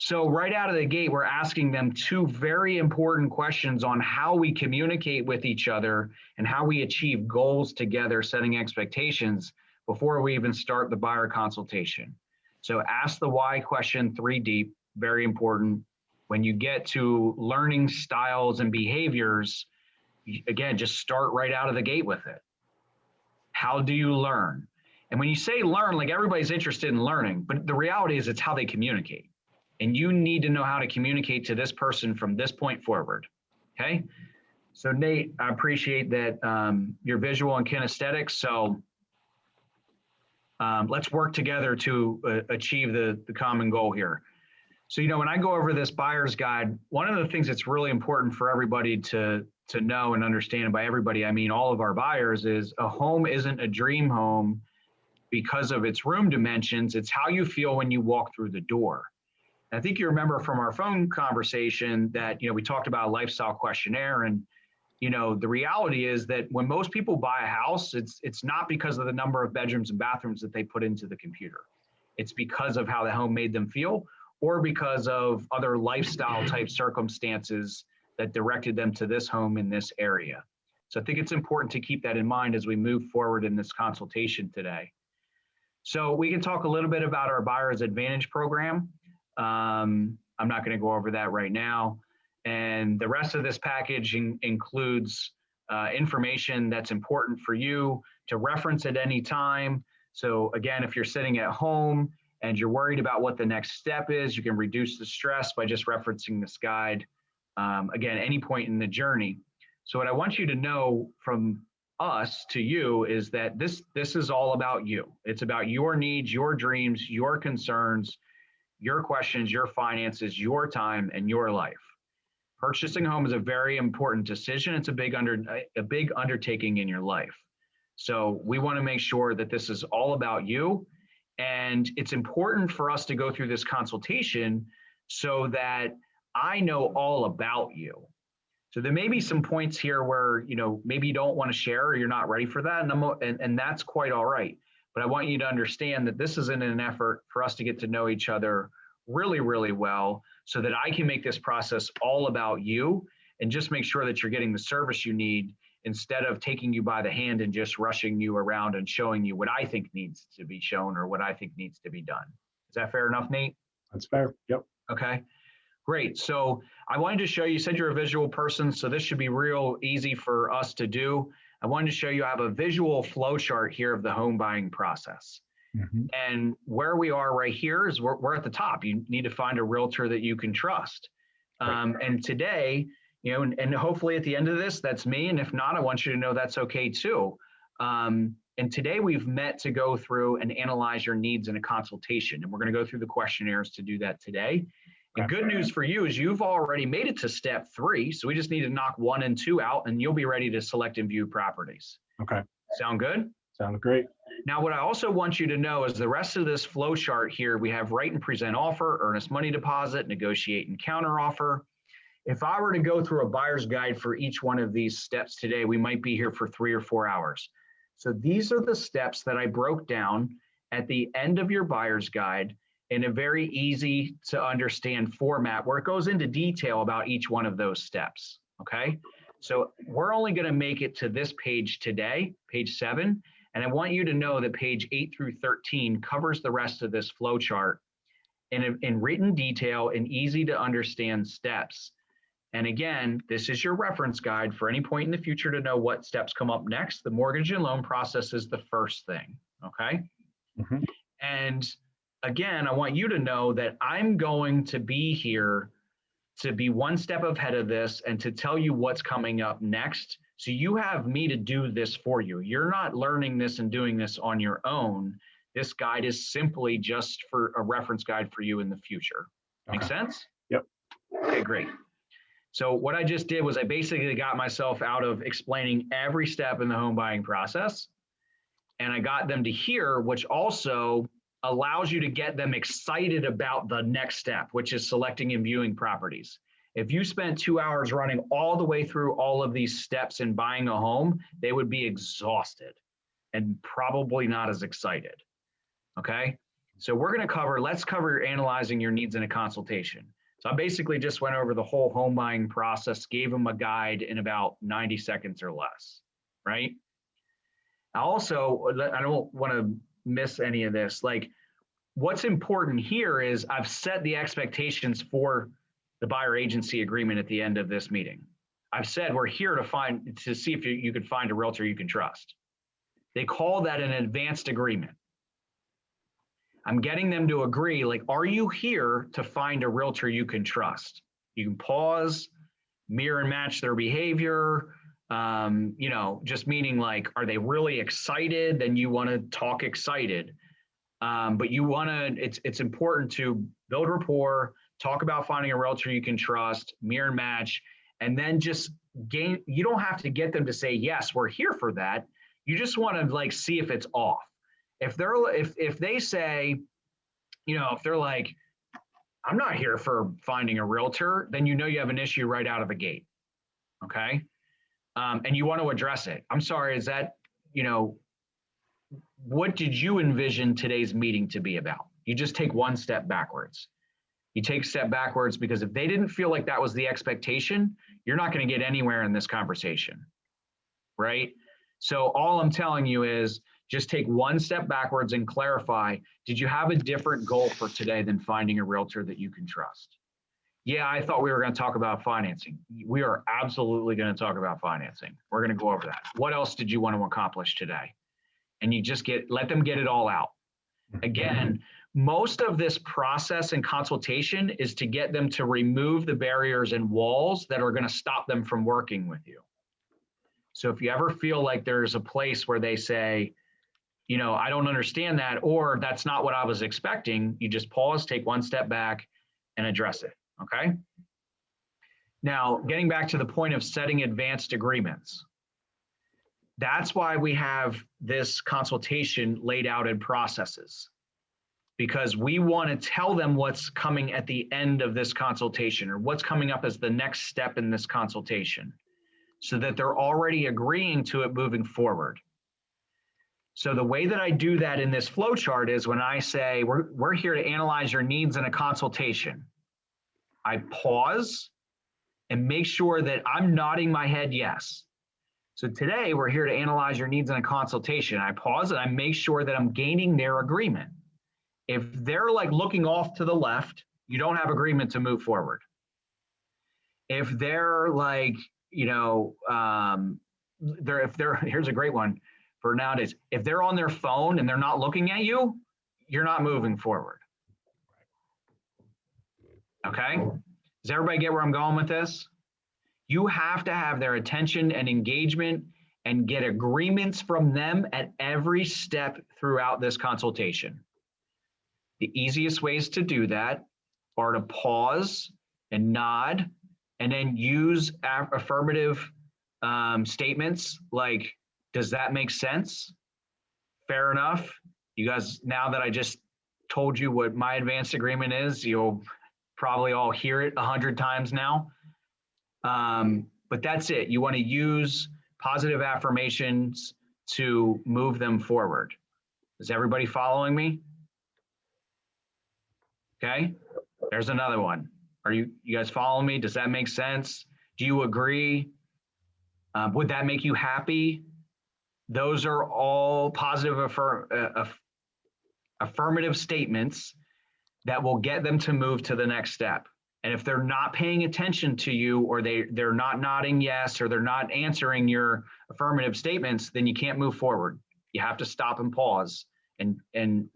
So right out of the gate, we're asking them 2 very important questions on how we communicate with each other and how we achieve goals together, setting expectations before we even start the buyer consultation. So ask the why question 3 deep, very important. When you get to learning styles and behaviors, again, just start right out of the gate with it. How do you learn? And when you say learn, like, everybody's interested in learning, but the reality is it's how they communicate. And you need to know how to communicate to this person from this point forward. Okay. So Nate, I appreciate that you're visual and kinesthetic. So Let's work together to achieve the common goal here. So, when I go over this buyer's guide, one of the things that's really important for everybody to know and understand, and by everybody, I mean all of our buyers, is a home isn't a dream home because of its room dimensions. It's how you feel when you walk through the door. And I think you remember from our phone conversation that, we talked about a lifestyle questionnaire, and the reality is that when most people buy a house, it's not because of the number of bedrooms and bathrooms that they put into the computer. It's because of how the home made them feel, or because of other lifestyle type circumstances that directed them to this home in this area. So I think it's important to keep that in mind as we move forward in this consultation today. So we can talk a little bit about our Buyer's Advantage program. I'm not going to go over that right now. And the rest of this package includes information that's important for you to reference at any time. So again, if you're sitting at home and you're worried about what the next step is, you can reduce the stress by just referencing this guide, again, any point in the journey. So what I want you to know from us to you is that this is all about you. It's about your needs, your dreams, your concerns, your questions, your finances, your time, and your life. Purchasing a home is a very important decision. It's a big undertaking in your life. So we want to make sure that this is all about you. And it's important for us to go through this consultation so that I know all about you. So there may be some points here where, maybe you don't want to share or you're not ready for that. And that's quite all right. But I want you to understand that this is in an effort for us to get to know each other really, really well, so that I can make this process all about you and just make sure that you're getting the service you need, instead of taking you by the hand and just rushing you around and showing you what I think needs to be shown or what I think needs to be done. Is that fair enough, Nate? That's fair. Yep. Okay, great. So I wanted to show you, said you're a visual person, so this should be real easy for us to do. I wanted to show you I have a visual flow chart here of the home buying process. Mm-hmm. And where we are right here is we're at the top. You need to find a realtor that you can trust. Right. And today, and hopefully at the end of this, that's me. And if not, I want you to know that's okay too. And today we've met to go through and analyze your needs in a consultation. And we're going to go through the questionnaires to do that today. And good news for you is you've already made it to step 3. So we just need to knock 1 and 2 out, and you'll be ready to select and view properties. Okay. Sound good? Sounds great. Now, what I also want you to know is the rest of this flow chart here, we have write and present offer, earnest money deposit, negotiate and counter offer. If I were to go through a buyer's guide for each one of these steps today, we might be here for 3 or 4 hours. So these are the steps that I broke down at the end of your buyer's guide in a very easy to understand format where it goes into detail about each one of those steps, okay? So we're only gonna make it to this page today, page 7, and I want you to know that page 8 through 13 covers the rest of this flow chart in written detail and easy to understand steps. And again, this is your reference guide for any point in the future to know what steps come up next. The mortgage and loan process is the first thing, okay? Mm-hmm. And again, I want you to know that I'm going to be here to be one step ahead of this and to tell you what's coming up next. So you have me to do this for you. You're not learning this and doing this on your own. This guide is simply just for a reference guide for you in the future. Make sense? Yep. Okay, great. So what I just did was I basically got myself out of explaining every step in the home buying process, and I got them to here, which also allows you to get them excited about the next step, which is selecting and viewing properties. If you spent 2 hours running all the way through all of these steps in buying a home, they would be exhausted and probably not as excited, okay? So we're gonna let's cover analyzing your needs in a consultation. So I basically just went over the whole home buying process, gave them a guide in about 90 seconds or less, right? I don't wanna miss any of this. Like, what's important here is I've set the expectations for the buyer agency agreement at the end of this meeting. I've said we're here to see if you could find a realtor you can trust. They call that an advanced agreement. I'm getting them to agree, like, are you here to find a realtor you can trust? You can pause, mirror and match their behavior, just meaning like, are they really excited? Then you want to talk excited. But you want to, it's important to build rapport, talk about finding a realtor you can trust, mirror and match, and then just gain, you don't have to get them to say, yes, we're here for that. You just want to like see if it's off. If they say, if they're like, I'm not here for finding a realtor, then you know you have an issue right out of the gate. Okay. And you want to address it. I'm sorry, is that, what did you envision today's meeting to be about? You just take one step backwards. You take a step backwards because if they didn't feel like that was the expectation, you're not going to get anywhere in this conversation, right? So all I'm telling you is just take one step backwards and clarify, did you have a different goal for today than finding a realtor that you can trust? Yeah, I thought we were going to talk about financing. We are absolutely going to talk about financing. We're going to go over that. What else did you want to accomplish today? And you just let them get it all out. Again, most of this process and consultation is to get them to remove the barriers and walls that are going to stop them from working with you. So if you ever feel like there's a place where they say, I don't understand that, or that's not what I was expecting, you just pause, take one step back and address it. Okay. Now, getting back to the point of setting advanced agreements. That's why we have this consultation laid out in processes, because we want to tell them what's coming at the end of this consultation or what's coming up as the next step in this consultation so that they're already agreeing to it moving forward. So the way that I do that in this flow chart is when I say, we're here to analyze your needs in a consultation, I pause and make sure that I'm nodding my head yes. So today we're here to analyze your needs in a consultation. I pause and I make sure that I'm gaining their agreement. If they're like looking off to the left, you don't have agreement to move forward. If they're like, here's a great one for nowadays. If they're on their phone and they're not looking at you, you're not moving forward. Okay? Does everybody get where I'm going with this? You have to have their attention and engagement and get agreements from them at every step throughout this consultation. The easiest ways to do that are to pause and nod and then use affirmative statements like, does that make sense? Fair enough. You guys, now that I just told you what my advanced agreement is, you'll probably all hear it 100 times now. But that's it. You want to use positive affirmations to move them forward. Is everybody following me? Okay, there's another one. Are you guys following me? Does that make sense? Do you agree? Would that make you happy? Those are all positive affirmative statements that will get them to move to the next step. And if they're not paying attention to you, or they're not nodding yes, or they're not answering your affirmative statements, then you can't move forward. You have to stop and pause and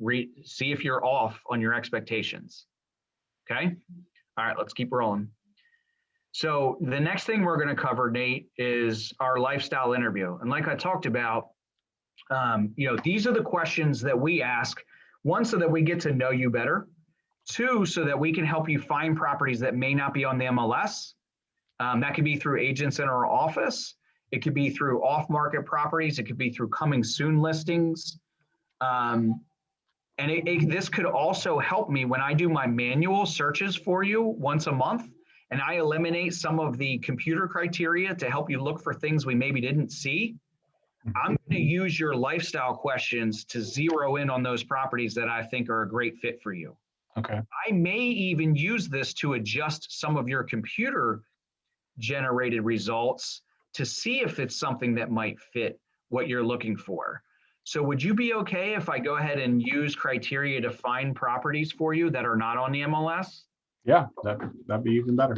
see if you're off on your expectations. Okay? All right, let's keep rolling. So the next thing we're going to cover, Nate, is our lifestyle interview. And like I talked about, these are the questions that we ask, one, so that we get to know you better. Two, so that we can help you find properties that may not be on the MLS. That could be through agents in our office. It could be through off-market properties. It could be through coming soon listings. This could also help me when I do my manual searches for you once a month, and I eliminate some of the computer criteria to help you look for things we maybe didn't see. I'm going to use your lifestyle questions to zero in on those properties that I think are a great fit for you. Okay. I may even use this to adjust some of your computer generated results to see if it's something that might fit what you're looking for. So would you be okay if I go ahead and use criteria to find properties for you that are not on the MLS? Yeah, that'd be even better.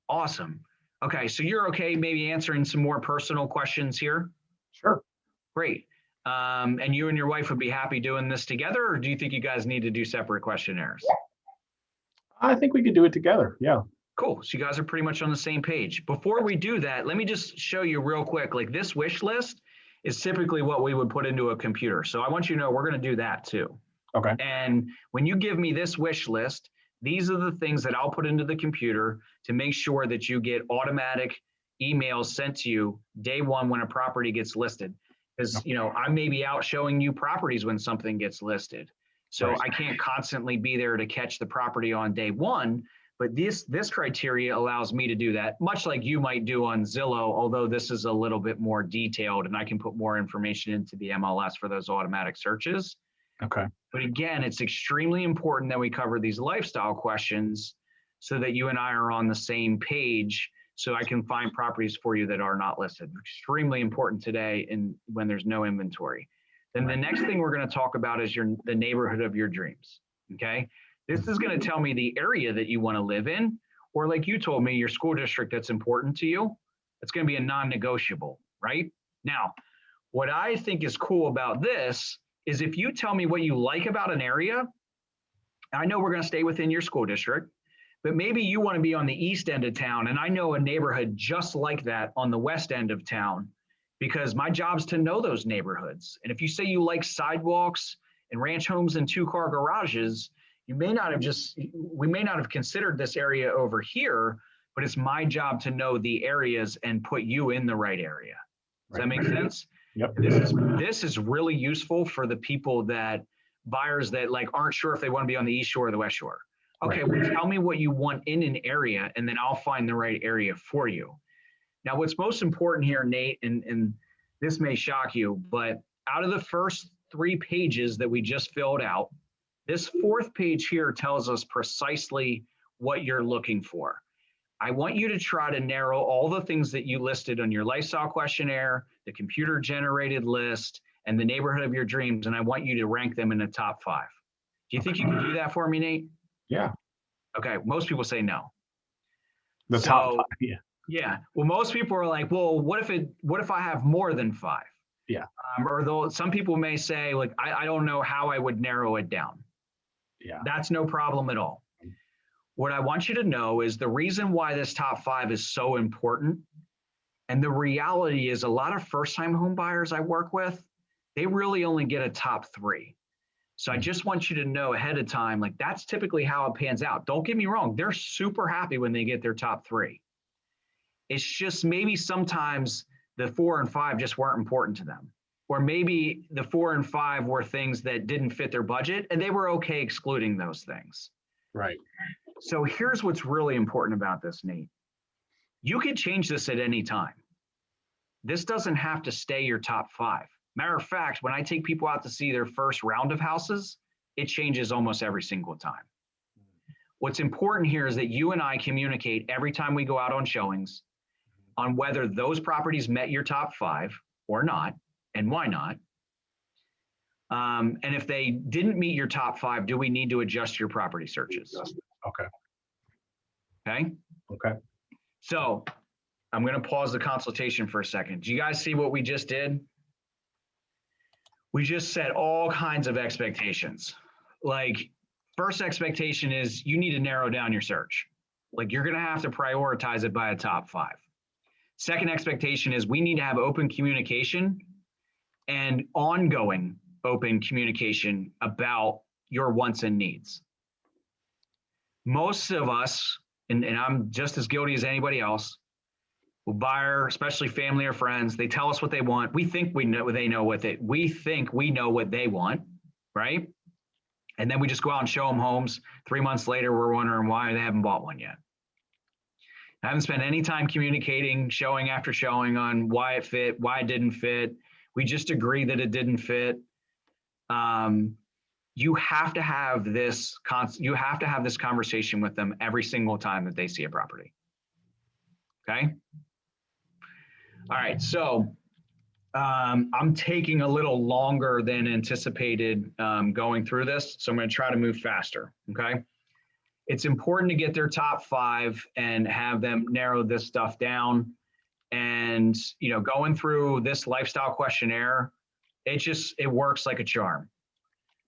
Awesome. Okay, so you're okay maybe answering some more personal questions here? Sure. Great. And you and your wife would be happy doing this together, or do you think you guys need to do separate questionnaires? I think we could do it together. Yeah. Cool. So you guys are pretty much on the same page. Before we do that, let me just show you real quick, like this wish list is typically what we would put into a computer. So I want you to know we're going to do that too. Okay. And when you give me this wish list, these are the things that I'll put into the computer to make sure that you get automatic emails sent to you day one when a property gets listed. Because, you know, I may be out showing you properties when something gets listed. So Right. I can't constantly be there to catch the property on day one, but this criteria allows me to do that, much like you might do on Zillow, although this is a little bit more detailed and I can put more information into the MLS for those automatic searches. Okay. But again, it's extremely important that we cover these lifestyle questions so that you and I are on the same page, so I can find properties for you that are not listed. Extremely important today when there's no inventory. Then the next thing we're going to talk about is the neighborhood of your dreams. Okay. This is going to tell me the area that you want to live in, or like you told me, your school district that's important to you. It's going to be a non-negotiable, right? Now, what I think is cool about this is if you tell me what you like about an area, I know we're going to stay within your school district, but maybe you want to be on the east end of town, and I know a neighborhood just like that on the west end of town, because my job's to know those neighborhoods. And if you say you like sidewalks and ranch homes and 2-car garages, we may not have considered this area over here, but it's my job to know the areas and put you in the right area. Does that make sense? Yep. This is really useful for the buyers that like aren't sure if they want to be on the east shore or the west shore. Okay, well, tell me what you want in an area, and then I'll find the right area for you. Now, what's most important here, Nate, and this may shock you, but out of the first 3 pages that we just filled out, this 4th page here tells us precisely what you're looking for. I want you to try to narrow all the things that you listed on your lifestyle questionnaire, the computer-generated list, and the neighborhood of your dreams, and I want you to rank them in the top 5. Do you think you can do that for me, Nate? Yeah. Okay, most people say no. The top 5, yeah. Yeah. Well, most people are like, well, what if I have more than 5? Yeah. Or some people may say, like, I don't know how I would narrow it down. Yeah. That's no problem at all. What I want you to know is the reason why this top 5 is so important. And the reality is a lot of first-time home buyers I work with, they really only get a top 3. So I just want you to know ahead of time, like that's typically how it pans out. Don't get me wrong. They're super happy when they get their top 3. It's just maybe sometimes the 4 and 5 just weren't important to them. Or maybe the 4 and 5 were things that didn't fit their budget and they were okay excluding those things. Right. So here's what's really important about this, Nate. You can change this at any time. This doesn't have to stay your top 5. Matter of fact, when I take people out to see their first round of houses, it changes almost every single time. What's important here is that you and I communicate every time we go out on showings on whether those properties met your top 5 or not, and why not. And if they didn't meet your top 5, do we need to adjust your property searches? Okay. Okay. Okay. So I'm going to pause the consultation for a second. Do you guys see what we just did? We just set all kinds of expectations. Like, first expectation is you need to narrow down your search. Like, you're going to have to prioritize it by a top 5. Second expectation is we need to have open communication and ongoing open communication about your wants and needs. Most of us, and I'm just as guilty as anybody else, buyer, especially family or friends, they tell us what they want. We think we know we think we know what they want, right? And then we just go out and show them homes. 3 months later, we're wondering why they haven't bought one yet. I haven't spent any time communicating, showing after showing on why it fit, why it didn't fit. We just agree that it didn't fit. You have to have this conversation with them every single time that they see a property. Okay. All right, so I'm taking a little longer than anticipated going through this, so I'm going to try to move faster, okay? It's important to get their top 5 and have them narrow this stuff down. And, you know, going through this lifestyle questionnaire, it works like a charm.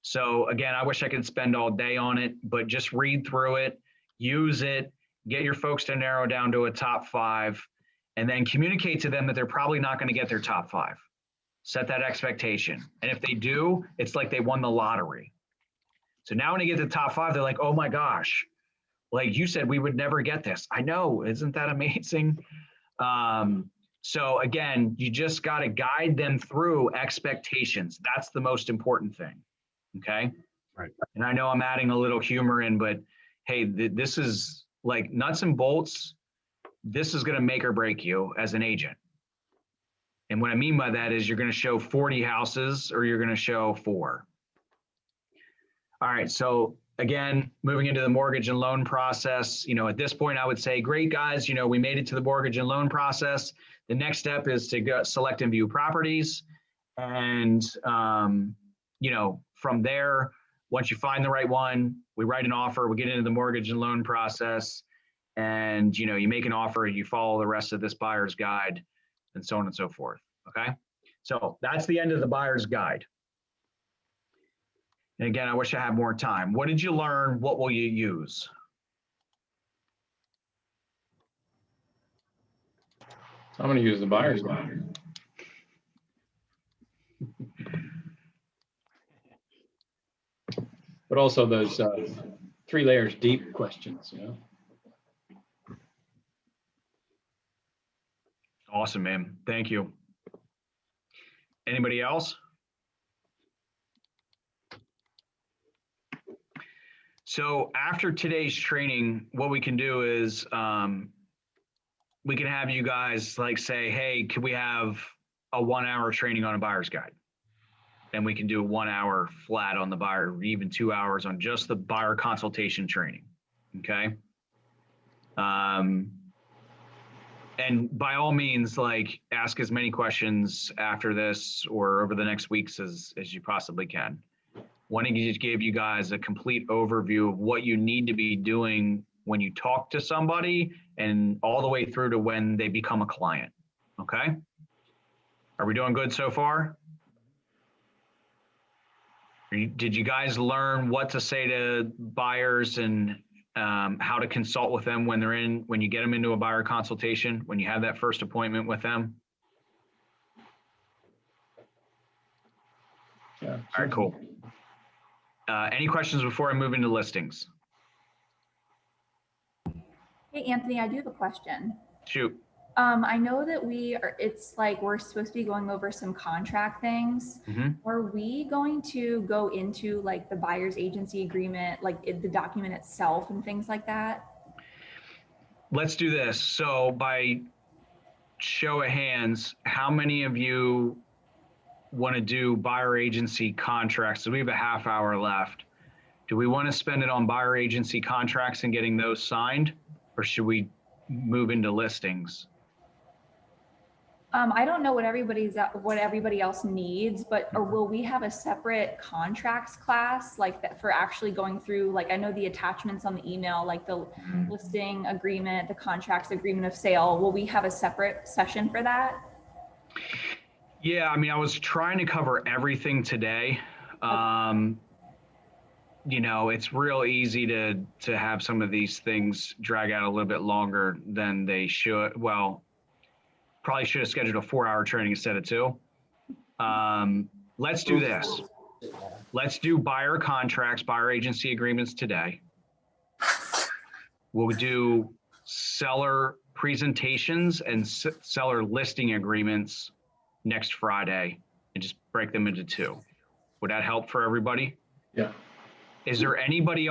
So again, I wish I could spend all day on it, but just read through it, use it, get your folks to narrow down to a top 5, and then communicate to them that they're probably not going to get their top 5. Set that expectation. And if they do, it's like they won the lottery. So now when they get to the top 5, they're like, oh my gosh, like you said, we would never get this. I know, isn't that amazing? So again, you just got to guide them through expectations. That's the most important thing. Okay. Right. And I know I'm adding a little humor in, but hey, this is like nuts and bolts. This is going to make or break you as an agent. And what I mean by that is you're going to show 40 houses or you're going to show 4. All right. So again, moving into the mortgage and loan process, at this point, I would say, great guys, we made it to the mortgage and loan process. The next step is to go select and view properties. And, from there, once you find the right one, we write an offer, we get into the mortgage and loan process, and, you make an offer, you follow the rest of this buyer's guide, and so on and so forth. Okay. So that's the end of the buyer's guide. And again, I wish I had more time. What did you learn? What will you use? I'm going to use the buyer's guide. But also those 3 layers deep questions, Awesome, man. Thank you. Anybody else? So after today's training, what we can do is we can have you guys like say, hey, can we have a 1-hour training on a buyer's guide? And we can do a 1 hour flat on the buyer, or even 2 hours on just the buyer consultation training. Okay. And by all means, like ask as many questions after this or over the next weeks as you possibly can. Wanting to just give you guys a complete overview of what you need to be doing when you talk to somebody and all the way through to when they become a client. Okay. Are we doing good so far? Did you guys learn what to say to buyers and how to consult with them when you get them into a buyer consultation, when you have that first appointment with them? Yeah. All right, cool. Any questions before I move into listings? Hey, Anthony, I do have a question. Shoot. I know that it's like we're supposed to be going over some contract things. Mm-hmm. Are we going to go into like the buyer's agency agreement, like the document itself and things like that? Let's do this. So by show of hands, how many of you want to do buyer agency contracts? So we have a half hour left. Do we want to spend it on buyer agency contracts and getting those signed, or should we move into listings? I don't know what everybody else needs, but or will we have a separate contracts class like that for actually going through, like I know the attachments on the email, like the listing agreement, the contracts agreement of sale. Will we have a separate session for that? Yeah, I mean, I was trying to cover everything today. It's real easy to have some of these things drag out a little bit longer than they should. Well, probably should have scheduled a 4-hour training instead of 2. Let's do this. Let's do buyer contracts, buyer agency agreements today. We'll do seller presentations and seller listing agreements next Friday and just break them into 2. Would that help for everybody? Yeah. Is there anybody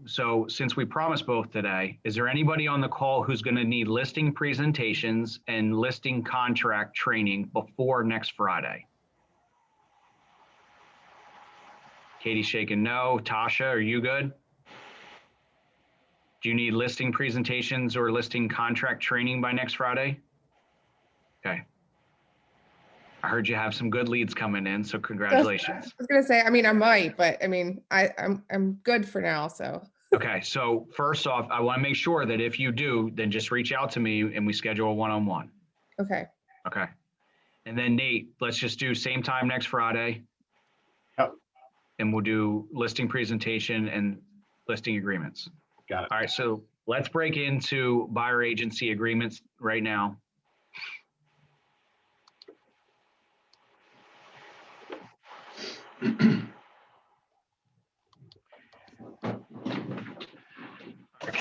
so since we promised both today, is there anybody on the call who's going to need listing presentations and listing contract training before next Friday? Katie's shaking no. Tasha, are you good? Do you need listing presentations or listing contract training by next Friday? Okay. I heard you have some good leads coming in, so congratulations. I was gonna say, I mean, I might, but I mean, I'm good for now, so. Okay, so first off, I want to make sure that if you do, then just reach out to me and we schedule a one-on-one. Okay. Okay. And then Nate, let's just do same time next Friday. Yep. And we'll do listing presentation and listing agreements. Got it. All right, so let's break into buyer agency agreements right now.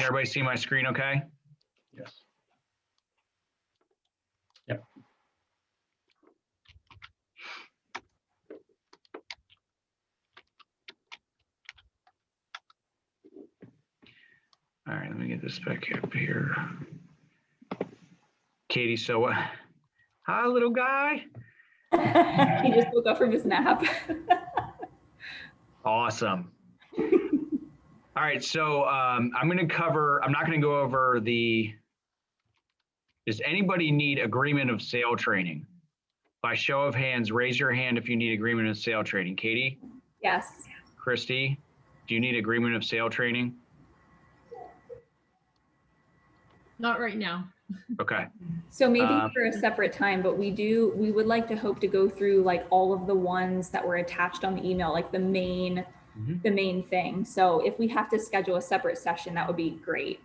Can everybody see my screen okay? Yes. Yep. All right, let me get this back up here. Katie, so hi, little guy. He just woke up from his nap. Awesome. All right, so I'm not going to go over does anybody need agreement of sale training? By show of hands, raise your hand if you need agreement of sale training. Katie? Yes. Christy, do you need agreement of sale training? Not right now. Okay. So maybe for a separate time, but we would like to hope to go through like all of the ones that were attached on the email, like the main thing. So if we have to schedule a separate session, that would be great.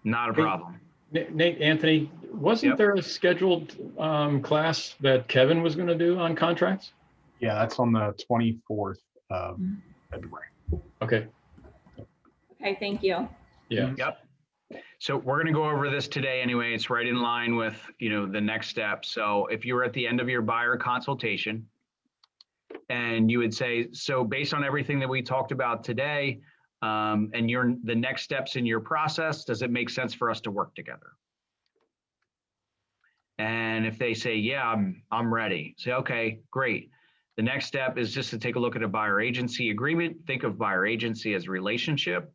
Not a problem. Nate, Anthony, wasn't there a scheduled class that Kevin was going to do on contracts? Yeah, that's on the 24th of February. Okay. Okay, thank you. Yeah. Yep. So we're going to go over this today anyway. It's right in line with, the next step. So if you were at the end of your buyer consultation and you would say, so based on everything that we talked about today, and the next steps in your process, does it make sense for us to work together? And if they say, yeah, I'm ready, say, okay, great. The next step is just to take a look at a buyer agency agreement. Think of buyer agency as a relationship.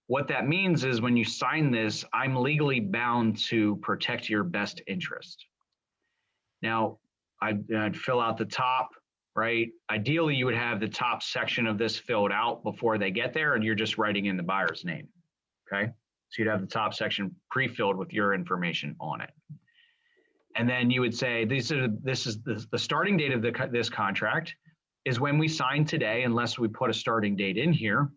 What that means is when you sign this, I'm legally bound to protect your best interest. Now, I'd fill out the top, right? Ideally, you would have the top section of this filled out before they get there, and you're just writing in the buyer's name, okay? So you'd have the top section pre-filled with your information on it. And then you would say, this is the starting date of this contract is when we sign today, unless we put a starting date in here.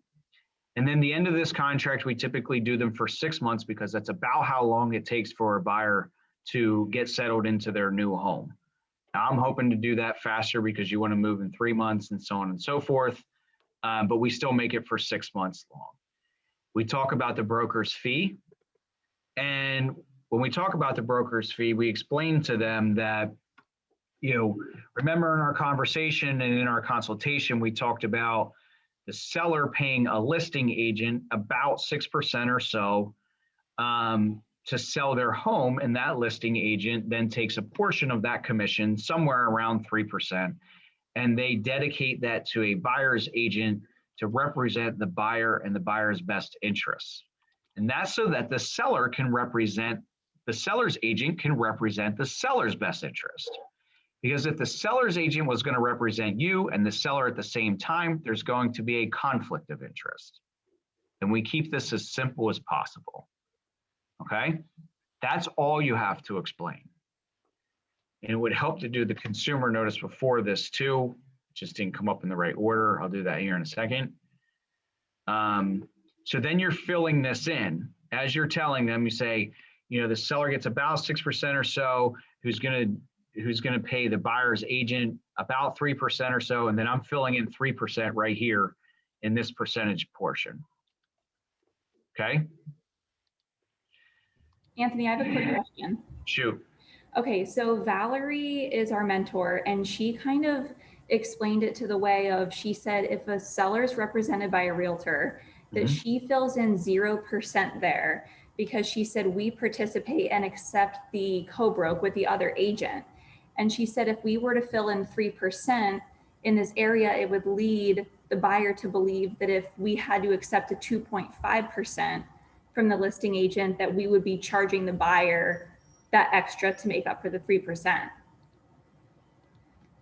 And then the end of this contract, we typically do them for 6 months because that's about how long it takes for a buyer to get settled into their new home. Now, I'm hoping to do that faster because you want to move in 3 months and so on and so forth, but we still make it for 6 months long. We talk about the broker's fee. And when we talk about the broker's fee, we explain to them that, remember in our conversation and in our consultation, we talked about the seller paying a listing agent about 6% or so to sell their home, and that listing agent then takes a portion of that commission, somewhere around 3%, and they dedicate that to a buyer's agent to represent the buyer and the buyer's best interests. And that's so that the seller's agent can represent the seller's best interest. Because if the seller's agent was going to represent you and the seller at the same time, there's going to be a conflict of interest. And we keep this as simple as possible. Okay? That's all you have to explain. And it would help to do the consumer notice before this too. Just didn't come up in the right order. I'll do that here in a second. So then you're filling this in. As you're telling them, you say, the seller gets about 6% or so, who's going to pay the buyer's agent about 3% or so, and then I'm filling in 3% right here in this percentage portion. Okay? Anthony, I have a quick question. Shoot. Okay, so Valerie is our mentor, and she kind of explained it to the way of, she said if a seller is represented by a realtor, that she fills in 0% there, because she said we participate and accept the co-broke with the other agent. And she said if we were to fill in 3% in this area, it would lead the buyer to believe that if we had to accept a 2.5% from the listing agent, that we would be charging the buyer that extra to make up for the 3%.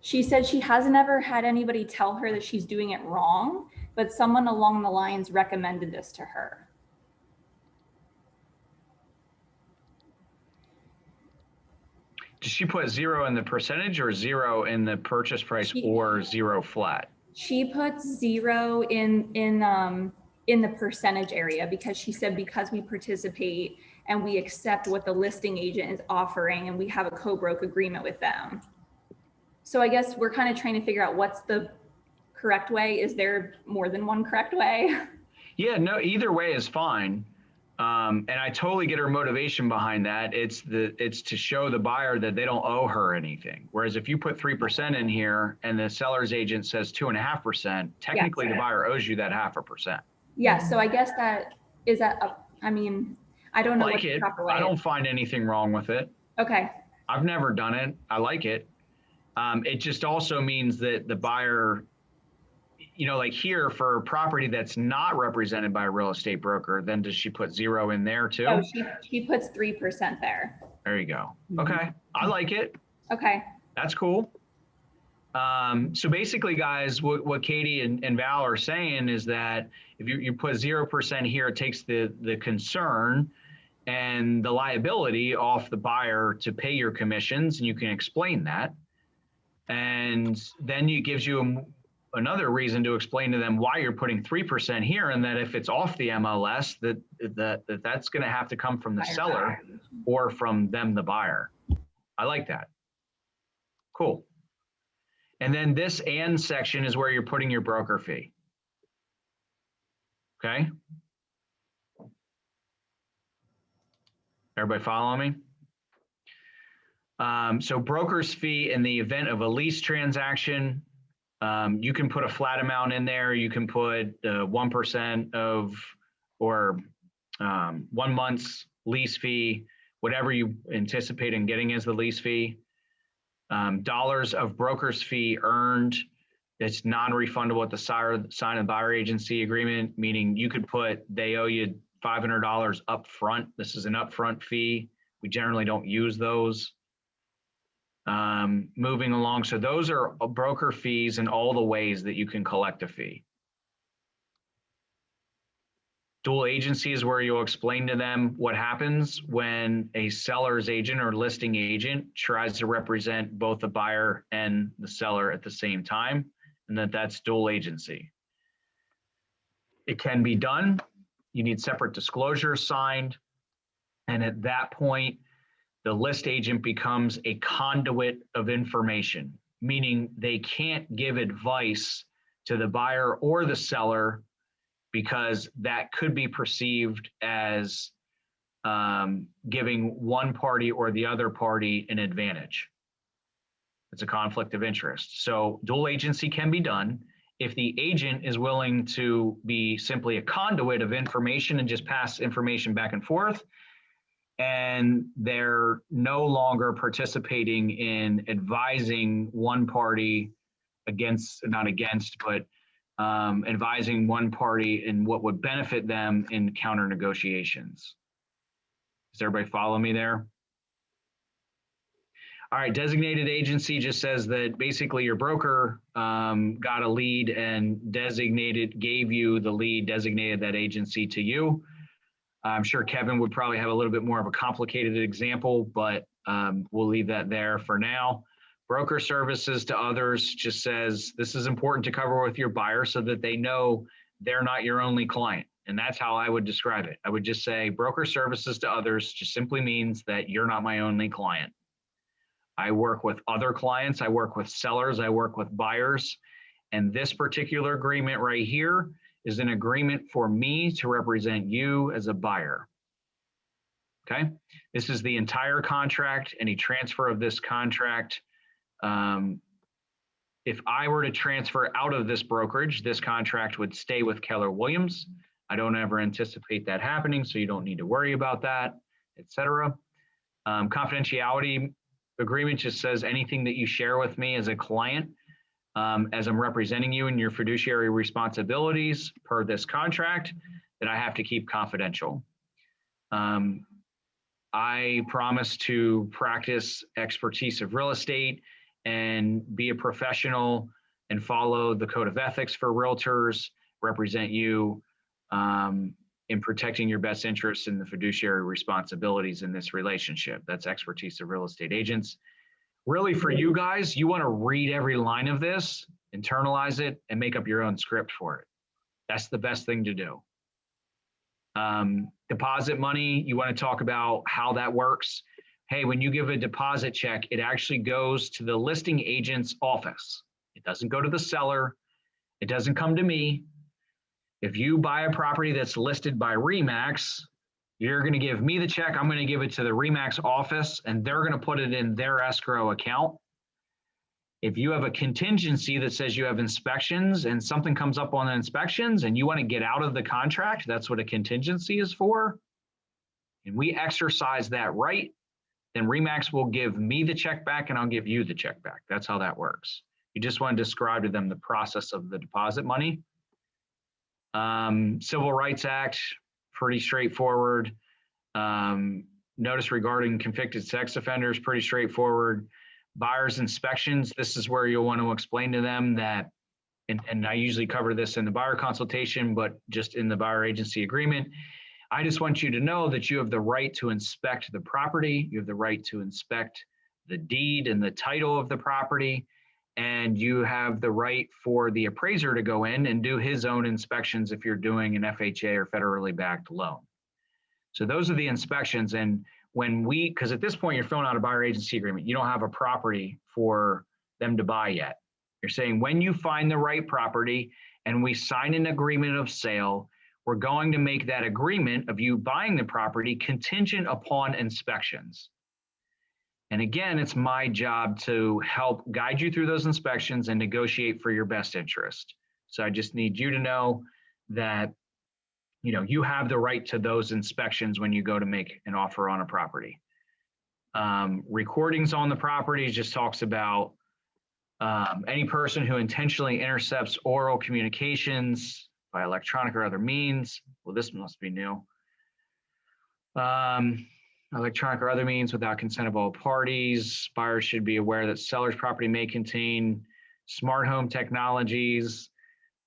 She said she hasn't ever had anybody tell her that she's doing it wrong, but someone along the lines recommended this to her. Does she put 0 in the percentage or 0 in the purchase price or 0 flat? She puts 0 in the percentage area, because she said because we participate and we accept what the listing agent is offering and we have a co-broke agreement with them. So I guess we're kind of trying to figure out what's the correct way. Is there more than one correct way? Yeah, no, either way is fine. And I totally get her motivation behind that. It's to show the buyer that they don't owe her anything. Whereas if you put 3% in here and the seller's agent says 2.5%, technically the buyer owes you that 0.5%. Yeah, so I guess that is I mean, I don't know what Like the it. proper way I is. don't find anything wrong with it. Okay, I've never done it. I like it. It just also means that the buyer, you know, like here for a property that's not represented by a real estate broker, then does she put 0 in there too? oh, she puts 3% there. There you go. Mhm. Okay. I like it. Okay, That's cool. So basically, guys, what Katie and Val are saying is that if you put 0% here, it takes the concern and the liability off the buyer to pay your commissions, and you can explain that. And then it gives you another reason to explain to them why you're putting 3% here, and that if it's off the MLS, that's going to have to come from the seller or from them, the buyer. I like that. Cool. And then this and section is where you're putting your broker fee. Okay. Everybody following me? So broker's fee in the event of a lease transaction, you can put a flat amount in there. You can put 1% of, or 1 month's lease fee, whatever you anticipate in getting as the lease fee. Dollars of broker's fee earned, it's non-refundable at the sign of buyer agency agreement, meaning you could put, they owe you $500 up front. This is an upfront fee. We generally don't use those. Moving along, so those are broker fees and all the ways that you can collect a fee. Dual agency is where you'll explain to them what happens when a seller's agent or listing agent tries to represent both the buyer and the seller at the same time, and that's dual agency. It can be done. You need separate disclosures signed, and at that point, the list agent becomes a conduit of information, meaning they can't give advice to the buyer or the seller because that could be perceived as giving one party or the other party an advantage. It's a conflict of interest. So dual agency can be done if the agent is willing to be simply a conduit of information and just pass information back and forth, and they're no longer participating in advising one party against, not against, but advising one party in what would benefit them in counter negotiations. Does everybody follow me there? All right, designated agency just says that basically your broker got a lead and gave you the lead, designated that agency to you. I'm sure Kevin would probably have a little bit more of a complicated example, but we'll leave that there for now. Broker services to others just says this is important to cover with your buyer so that they know they're not your only client. And that's how I would describe it. I would just say broker services to others just simply means that you're not my only client. I work with other clients. I work with sellers. I work with buyers. And this particular agreement right here is an agreement for me to represent you as a buyer. Okay, this is the entire contract. Any transfer of this contract, if I were to transfer out of this brokerage, this contract would stay with Keller Williams. I don't ever anticipate that happening, so you don't need to worry about that, etc. Confidentiality agreement just says anything that you share with me as a client, as I'm representing you in your fiduciary responsibilities per this contract, that I have to keep confidential. I promise to practice expertise of real estate and be a professional and follow the code of ethics for realtors, represent you in protecting your best interests in the fiduciary responsibilities in this relationship. That's expertise of real estate agents. Really, for you guys, you want to read every line of this, internalize it, and make up your own script for it. That's the best thing to do. Deposit money, you want to talk about how that works. Hey, when you give a deposit check, it actually goes to the listing agent's office. It doesn't go to the seller. It doesn't come to me. If you buy a property that's listed by RE/MAX, You're going to give me the check. I'm going to give it to the RE/MAX office, and they're going to put it in their escrow account. If you have a contingency that says you have inspections and something comes up on the inspections and you want to get out of the contract, that's what a contingency is for. And we exercise that right, then RE/MAX will give me the check back and I'll give you the check back. That's how that works. You just want to describe to them the process of the deposit money. Civil Rights Act, pretty straightforward. Notice regarding convicted sex offenders, pretty straightforward. Buyer's inspections, this is where you'll want to explain to them that, and I usually cover this in the buyer consultation, but just in the buyer agency agreement, I just want you to know that you have the right to inspect the property, you have the right to inspect the deed and the title of the property, and you have the right for the appraiser to go in and do his own inspections if you're doing an FHA or federally backed loan. So those are the inspections. And because at this point you're filling out a buyer agency agreement, you don't have a property for them to buy yet. You're saying when you find the right property and we sign an agreement of sale, we're going to make that agreement of you buying the property contingent upon inspections. And again, it's my job to help guide you through those inspections and negotiate for your best interest. So I just need you to know that you have the right to those inspections when you go to make an offer on a property. Recordings on the property just talks about any person who intentionally intercepts oral communications by electronic or other means. Well, this must be new. Electronic or other means without consent of all parties. Buyers should be aware that seller's property may contain smart home technologies.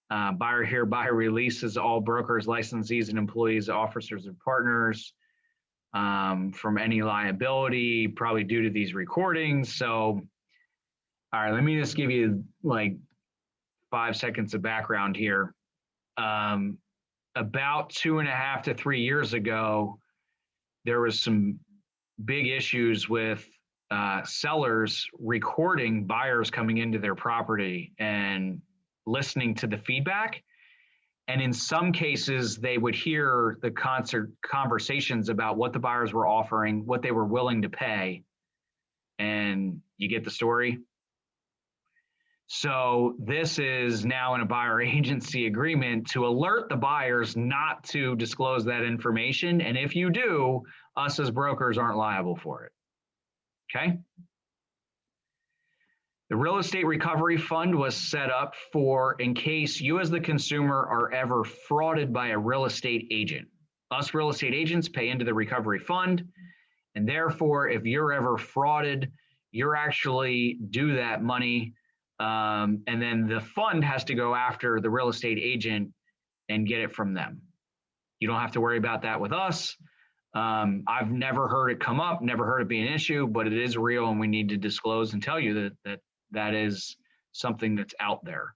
Buyer hereby releases all brokers, licensees, and employees, officers, and partners from any liability, probably due to these recordings. So, all right, let me just give you like 5 seconds of background here. About 2.5 to 3 years ago, there was some big issues with sellers recording buyers coming into their property and listening to the feedback. And in some cases, they would hear the conversations about what the buyers were offering, what they were willing to pay. And you get the story. So this is now in a buyer agency agreement to alert the buyers not to disclose that information. And if you do, us as brokers aren't liable for it. Okay? The Real Estate Recovery Fund was set up for in case you as the consumer are ever frauded by a real estate agent. Us real estate agents pay into the recovery fund, and therefore, if you're ever frauded, you're actually due that money, and then the fund has to go after the real estate agent and get it from them. You don't have to worry about that with us. I've never heard it come up, never heard it be an issue, but it is real, and we need to disclose and tell you that is something that's out there.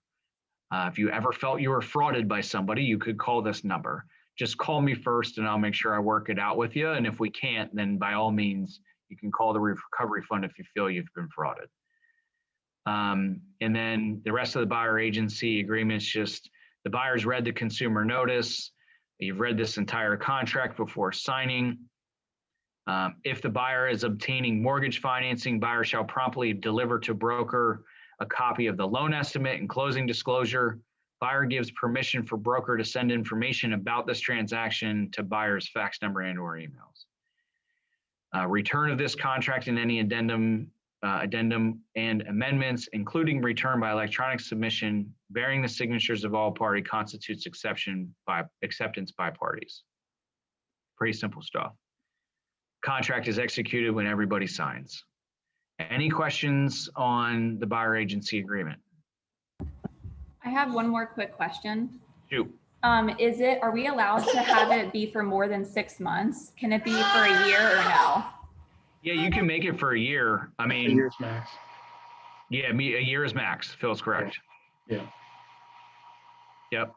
If you ever felt you were frauded by somebody, you could call this number. Just call me first and I'll make sure I work it out with you. And if we can't, then by all means, you can call the recovery fund if you feel you've been frauded. And then the rest of the buyer agency agreements, just the buyer's read the consumer notice. You've read this entire contract before signing. If the buyer is obtaining mortgage financing, buyer shall promptly deliver to broker a copy of the loan estimate and closing disclosure. Buyer gives permission for broker to send information about this transaction to buyer's fax number and/or emails. Return of this contract and any addendum and amendments, including return by electronic submission, bearing the signatures of all party, constitutes acceptance by parties. Pretty simple stuff. Contract is executed when everybody signs. Any questions on the buyer agency agreement? I have one more quick question. Shoot. Are we allowed to have it be for more than 6 months? Can it be for a year or no? Yeah, you can make it for a year. I mean, A year's max. Yeah, a year is max. Phil's correct. Yeah. Yep.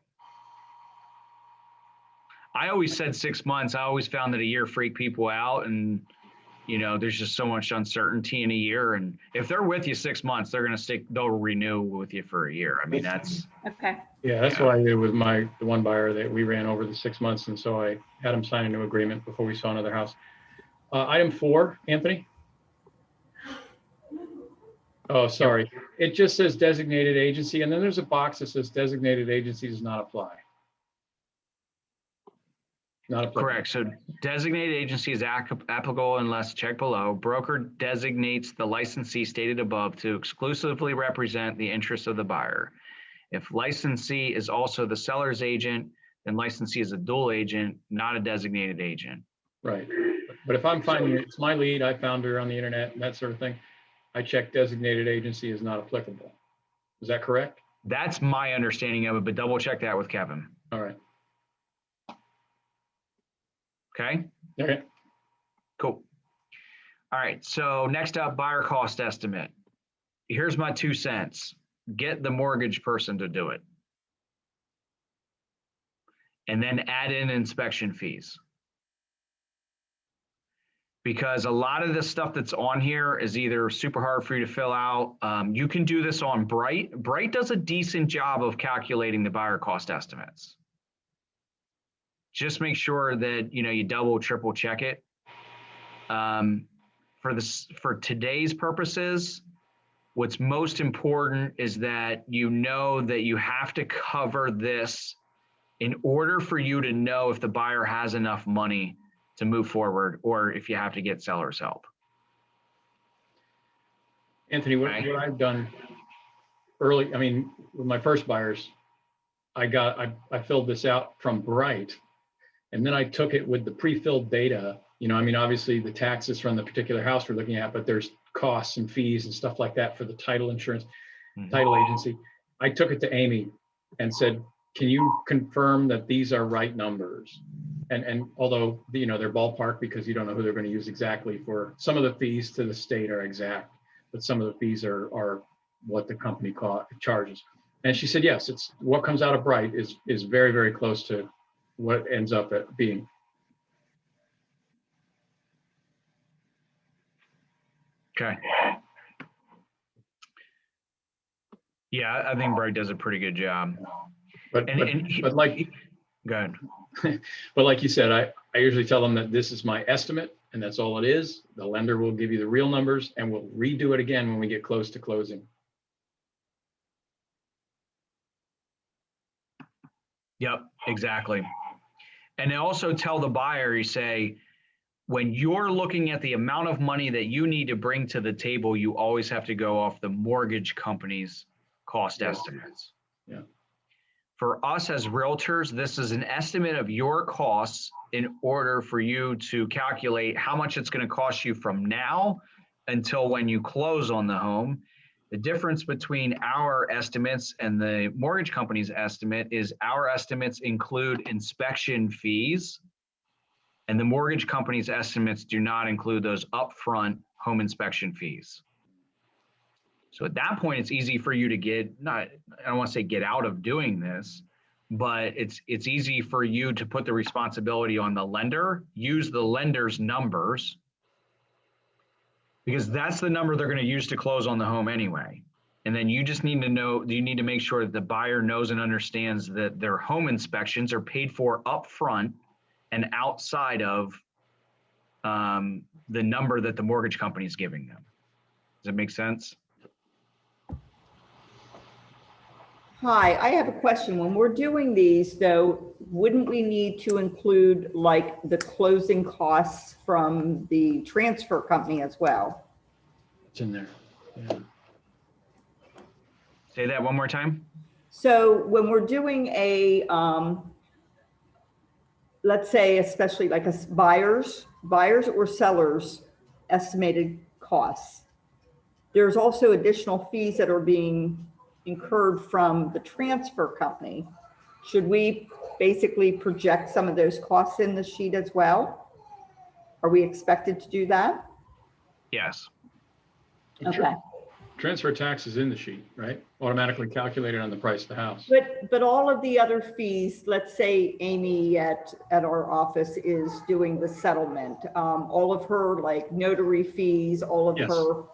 I always said 6 months. I always found that a year freaked people out, and You know, there's just so much uncertainty in a year. And if they're with you 6 months, they're going to stick, they'll renew with you for a year. I mean, that's, Okay. Yeah, that's what I did with the one buyer that we ran over the 6 months. And so I had him sign a new agreement before we saw another house. Item 4, Anthony. Oh, sorry. It just says designated agency, and then there's a box that says designated agency does not apply. Not applicable. correct. So designated agency is applicable unless checked below. Broker designates the licensee stated above to exclusively represent the interests of the buyer. If licensee is also the seller's agent, then licensee is a dual agent, not a designated agent. Right. But if I'm finding it's my lead, I found her on the internet and that sort of thing, I check designated agency is not applicable. Is that correct? That's my understanding of it, but double check that with Kevin. All right. Okay, Okay. cool. All right, so next up, buyer cost estimate. Here's my 2 cents. Get the mortgage person to do it. And then add in inspection fees. Because a lot of the stuff that's on here is either super hard for you to fill out. You can do this on Bright. Bright does a decent job of calculating the buyer cost estimates. Just make sure that you double, triple check it. For today's purposes, what's most important is that you know that you have to cover this in order for you to know if the buyer has enough money to move forward or if you have to get seller's help. Anthony, what I've done early, I mean, with my first buyers, I filled this out from Bright, and then I took it with the pre-filled data. I mean, obviously the taxes from the particular house we're looking at, but there's costs and fees and stuff like that for the title insurance, title agency. I took it to Amy and said, can you confirm that these are right numbers? And although, they're ballpark because you don't know who they're going to use exactly for, some of the fees to the state are exact, but some of the fees are what the company charges. And she said, yes, it's what comes out of Bright is very, very close to what it ends up at being. Okay. Yeah, I think Bright does a pretty good job. But like, go ahead. But like you said, I usually tell them that this is my estimate and that's all it is. The lender will give you the real numbers and we'll redo it again when we get close to closing. Yep, exactly. And also tell the buyer, you say, when you're looking at the amount of money that you need to bring to the table, you always have to go off the mortgage company's cost estimates. Yeah. For us as realtors, this is an estimate of your costs in order for you to calculate how much it's going to cost you from now until when you close on the home. The difference between our estimates and the mortgage company's estimate is our estimates include inspection fees, and the mortgage company's estimates do not include those upfront home inspection fees. So at that point, it's easy for you to I don't want to say get out of doing this, but it's easy for you to put the responsibility on the lender, use the lender's numbers, because that's the number they're going to use to close on the home anyway. And then you just need to know, you need to make sure that the buyer knows and understands that their home inspections are paid for upfront and outside of the number that the mortgage company is giving them. Does that make sense? Hi, I have a question. When we're doing these though, wouldn't we need to include like the closing costs from the transfer company as well? It's in there. Yeah. Say that one more time. So when we're doing a, let's say, especially like a buyers or sellers estimated costs, there's also additional fees that are being incurred from the transfer company. Should we basically project some of those costs in the sheet as well? Are we expected to do that? Yes. Okay. transfer tax is in the sheet, right? Automatically calculated on the price of the house. But all of the other fees, let's say Amy at our office is doing the settlement, all of her like notary fees, all of Yes. her,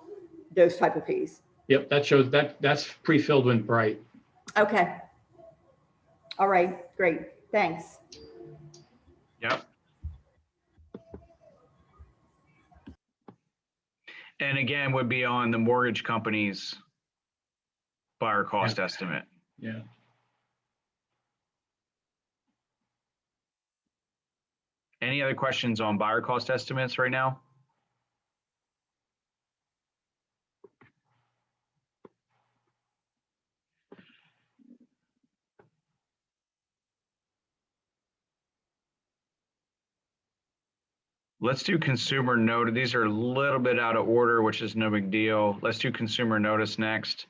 those type of fees. Yep, that shows that's pre-filled with Bright. Okay. All right, great, thanks. Yep. And again, would be on the mortgage company's buyer cost estimate. Yeah. Any other questions on buyer cost estimates right now? Let's do consumer notice. These are a little bit out of order, which is no big deal. Let's do consumer notice next.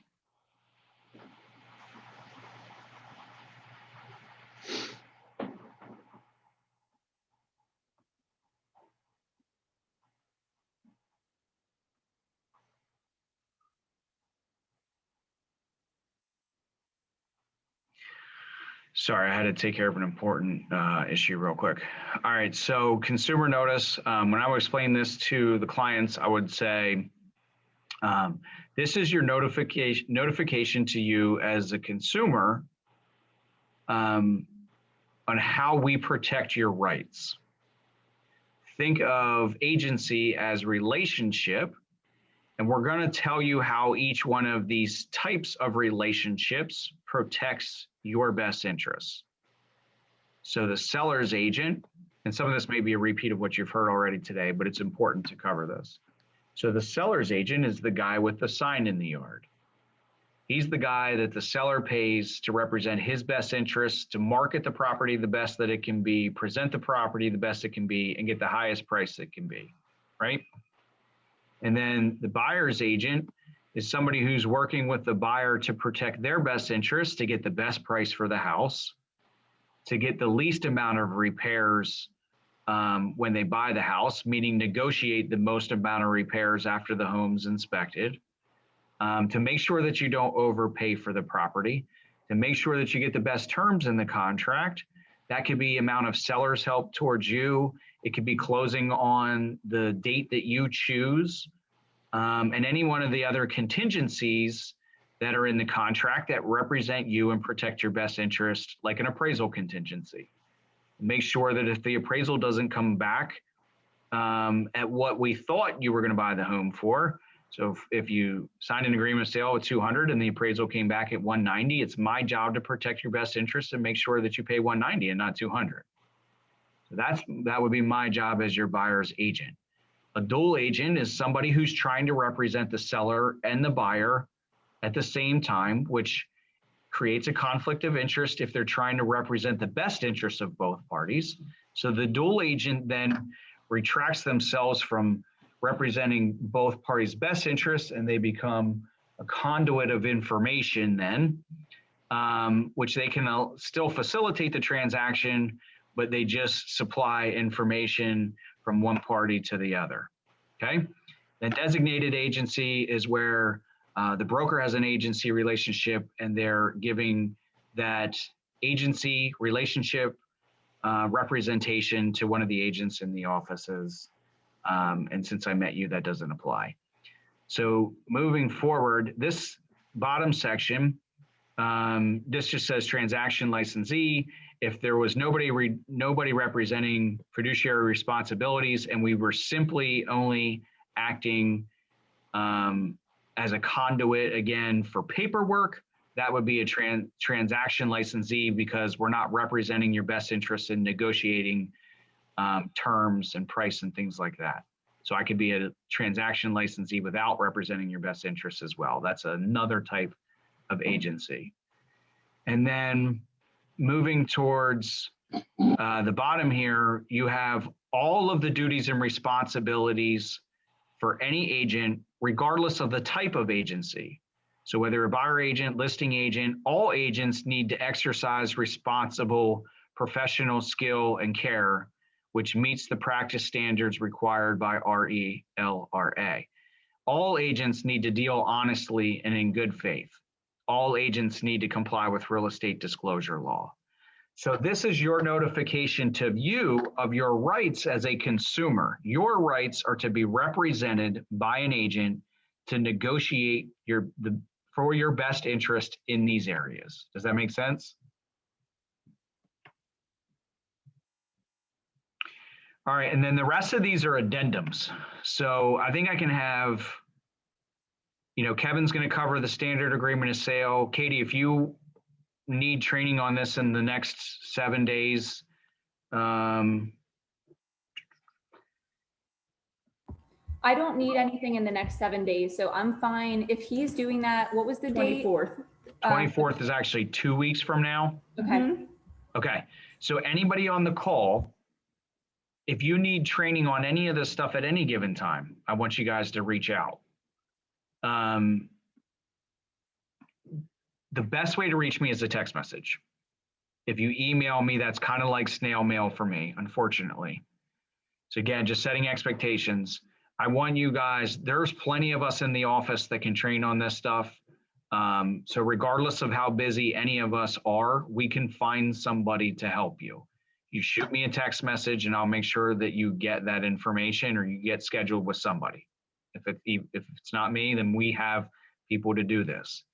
Sorry, I had to take care of an important issue real quick. All right, so consumer notice, when I would explain this to the clients, I would say, this is your notification to you as a consumer on how we protect your rights. Think of agency as relationship, and we're going to tell you how each one of these types of relationships protects your best interests. So the seller's agent, and some of this may be a repeat of what you've heard already today, but it's important to cover this. So the seller's agent is the guy with the sign in the yard. He's the guy that the seller pays to represent his best interests, to market the property the best that it can be, present the property the best it can be, and get the highest price it can be, right? And then the buyer's agent is somebody who's working with the buyer to protect their best interests, to get the best price for the house, to get the least amount of repairs when they buy the house, meaning negotiate the most amount of repairs after the home's inspected, to make sure that you don't overpay for the property, to make sure that you get the best terms in the contract. That could be amount of seller's help towards you. It could be closing on the date that you choose, and any one of the other contingencies that are in the contract that represent you and protect your best interest, like an appraisal contingency. Make sure that if the appraisal doesn't come back at what we thought you were going to buy the home for, so if you signed an agreement of sale at 200 and the appraisal came back at 190, it's my job to protect your best interest and make sure that you pay 190 and not 200. So that would be my job as your buyer's agent. A dual agent is somebody who's trying to represent the seller and the buyer at the same time, which creates a conflict of interest if they're trying to represent the best interests of both parties. So the dual agent then retracts themselves from representing both parties' best interests, and they become a conduit of information then, which they can still facilitate the transaction, but they just supply information from one party to the other, okay? The designated agency is where the broker has an agency relationship and they're giving that agency relationship representation to one of the agents in the offices. And since I met you, that doesn't apply. So moving forward, this bottom section, this just says transaction licensee. If there was nobody representing fiduciary responsibilities and we were simply only acting as a conduit again for paperwork, that would be a transaction licensee because we're not representing your best interest in negotiating terms and price and things like that. So I could be a transaction licensee without representing your best interests as well. That's another type of agency. And then moving towards the bottom here, you have all of the duties and responsibilities for any agent, regardless of the type of agency. So whether a buyer agent, listing agent, all agents need to exercise responsible professional skill and care, which meets the practice standards required by RELRA. all agents need to deal honestly and in good faith. All agents need to comply with real estate disclosure law. So this is your notification to you of your rights as a consumer. Your rights are to be represented by an agent to negotiate for your best interest in these areas. Does that make sense? All right, and then the rest of these are addendums. So I think I can have, Kevin's going to cover the standard agreement of sale. Katie, if you need training on this in the next 7 days, I don't need anything in the next 7 days, so I'm fine. If he's doing that, what was the date? 24th. 24th is actually 2 weeks from now. Okay. Okay, so anybody on the call, if you need training on any of this stuff at any given time, I want you guys to reach out. The best way to reach me is a text message. If you email me, that's kind of like snail mail for me, unfortunately. So again, just setting expectations. I want you guys, there's plenty of us in the office that can train on this stuff. So regardless of how busy any of us are, we can find somebody to help you. You shoot me a text message and I'll make sure that you get that information or you get scheduled with somebody. If it's not me, then we have people to do this.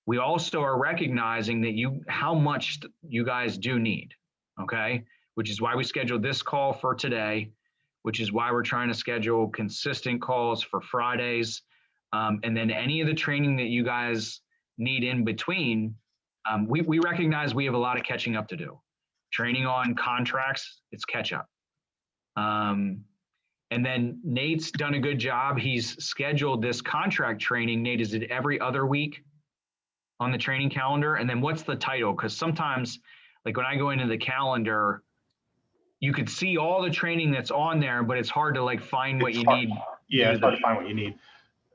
We also are recognizing that how much you guys do need, okay? Which is why we scheduled this call for today, which is why we're trying to schedule consistent calls for Fridays. And then any of the training that you guys need in between, we recognize we have a lot of catching up to do. Training on contracts, it's catch up. And then Nate's done a good job. He's scheduled this contract training. Nate, is it every other week on the training calendar? And then what's the title? Because sometimes, like when I go into the calendar, you could see all the training that's on there, but it's hard to like find what you need. Yeah, it's hard to find what you need.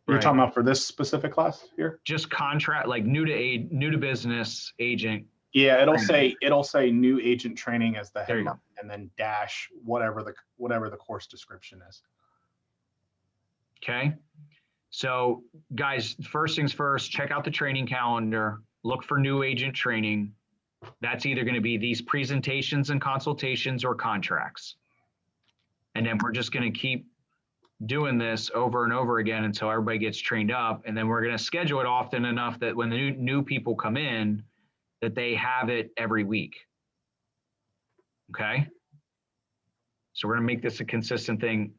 You're talking about for this specific class here? Just contract, like new to business agent. Yeah, it'll say new agent training as the headline, go. and then dash whatever the course description is. Okay. So guys, first things first, check out the training calendar, look for new agent training. That's either going to be these presentations and consultations or contracts. And then we're just going to keep doing this over and over again until everybody gets trained up. And then we're going to schedule it often enough that when the new people come in, that they have it every week. Okay. So we're going to make this a consistent thing.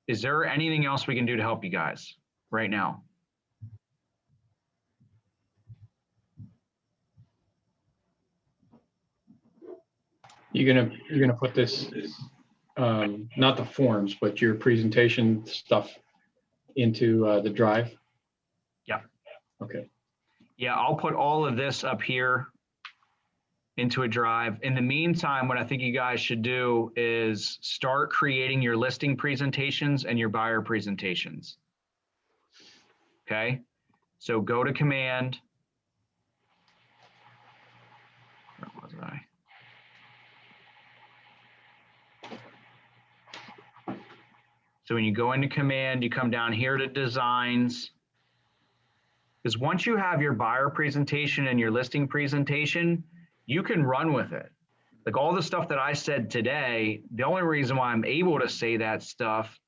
Is there anything else we can do to help you guys right now? You're gonna put this, not the forms, but your presentation stuff into the drive? Yeah. Okay. Yeah, I'll put all of this up here into a drive. In the meantime, what I think you guys should do is start creating your listing presentations and your buyer presentations. Okay, so go to command. Where was I? So when you go into command, you come down here to designs. Because once you have your buyer presentation and your listing presentation, you can run with it. Like all the stuff that I said today, the only reason why I'm able to say that stuff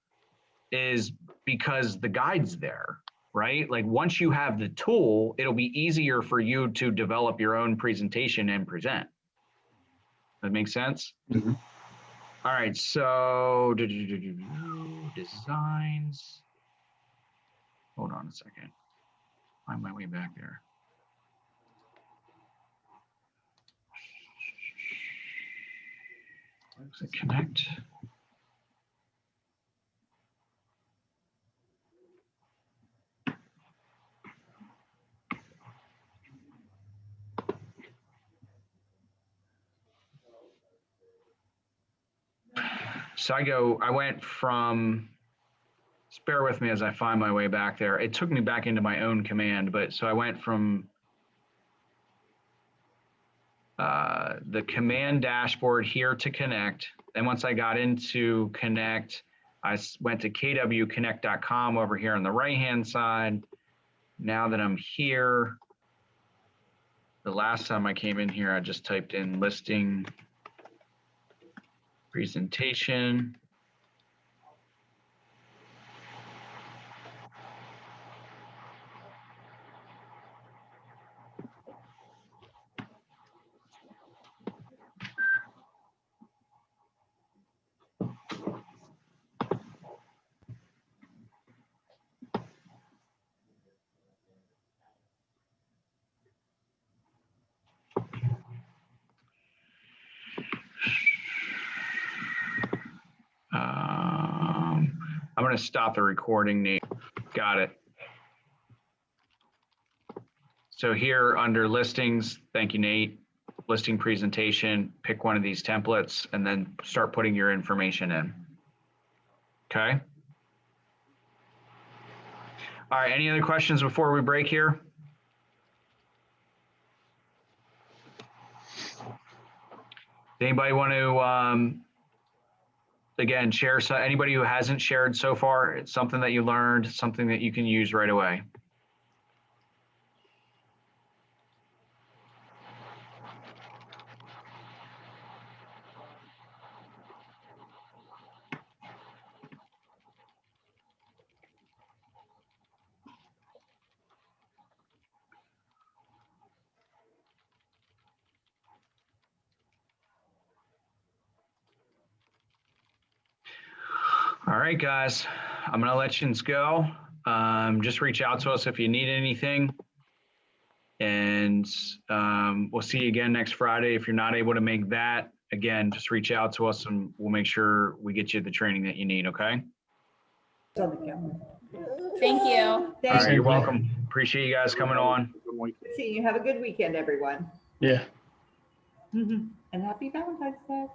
is because the guide's there, right? Like once you have the tool, it'll be easier for you to develop your own presentation and present. That makes sense? Mm-hmm. All right, so designs. Hold on a second. Find my way back there. Does it connect? So I went from, just bear with me as I find my way back there. It took me back into my own command, but so I went from the command dashboard here to connect. Then once I got into connect, went to kwconnect.com over here on the right-hand side. Now that I'm here, the last time I came in here, I just typed in listing presentation. I'm going to stop the recording, Nate. Got it. So here under listings, thank you, Nate. Listing presentation, pick one of these templates and then start putting your information in. Okay. All right. Any other questions before we break here? Anybody want to, again, share, so anybody who hasn't shared so far, it's something that you learned, something that you can use right away. All right, guys, I'm going to let you go. Just reach out to us if you need anything. And we'll see you again next Friday. If you're not able to make that, again, just reach out to us and we'll make sure we get you the training that you need, okay? Thank you. All right, you're welcome. Appreciate you guys coming on. See you. Have a good weekend, everyone. Yeah. And happy Valentine's Day.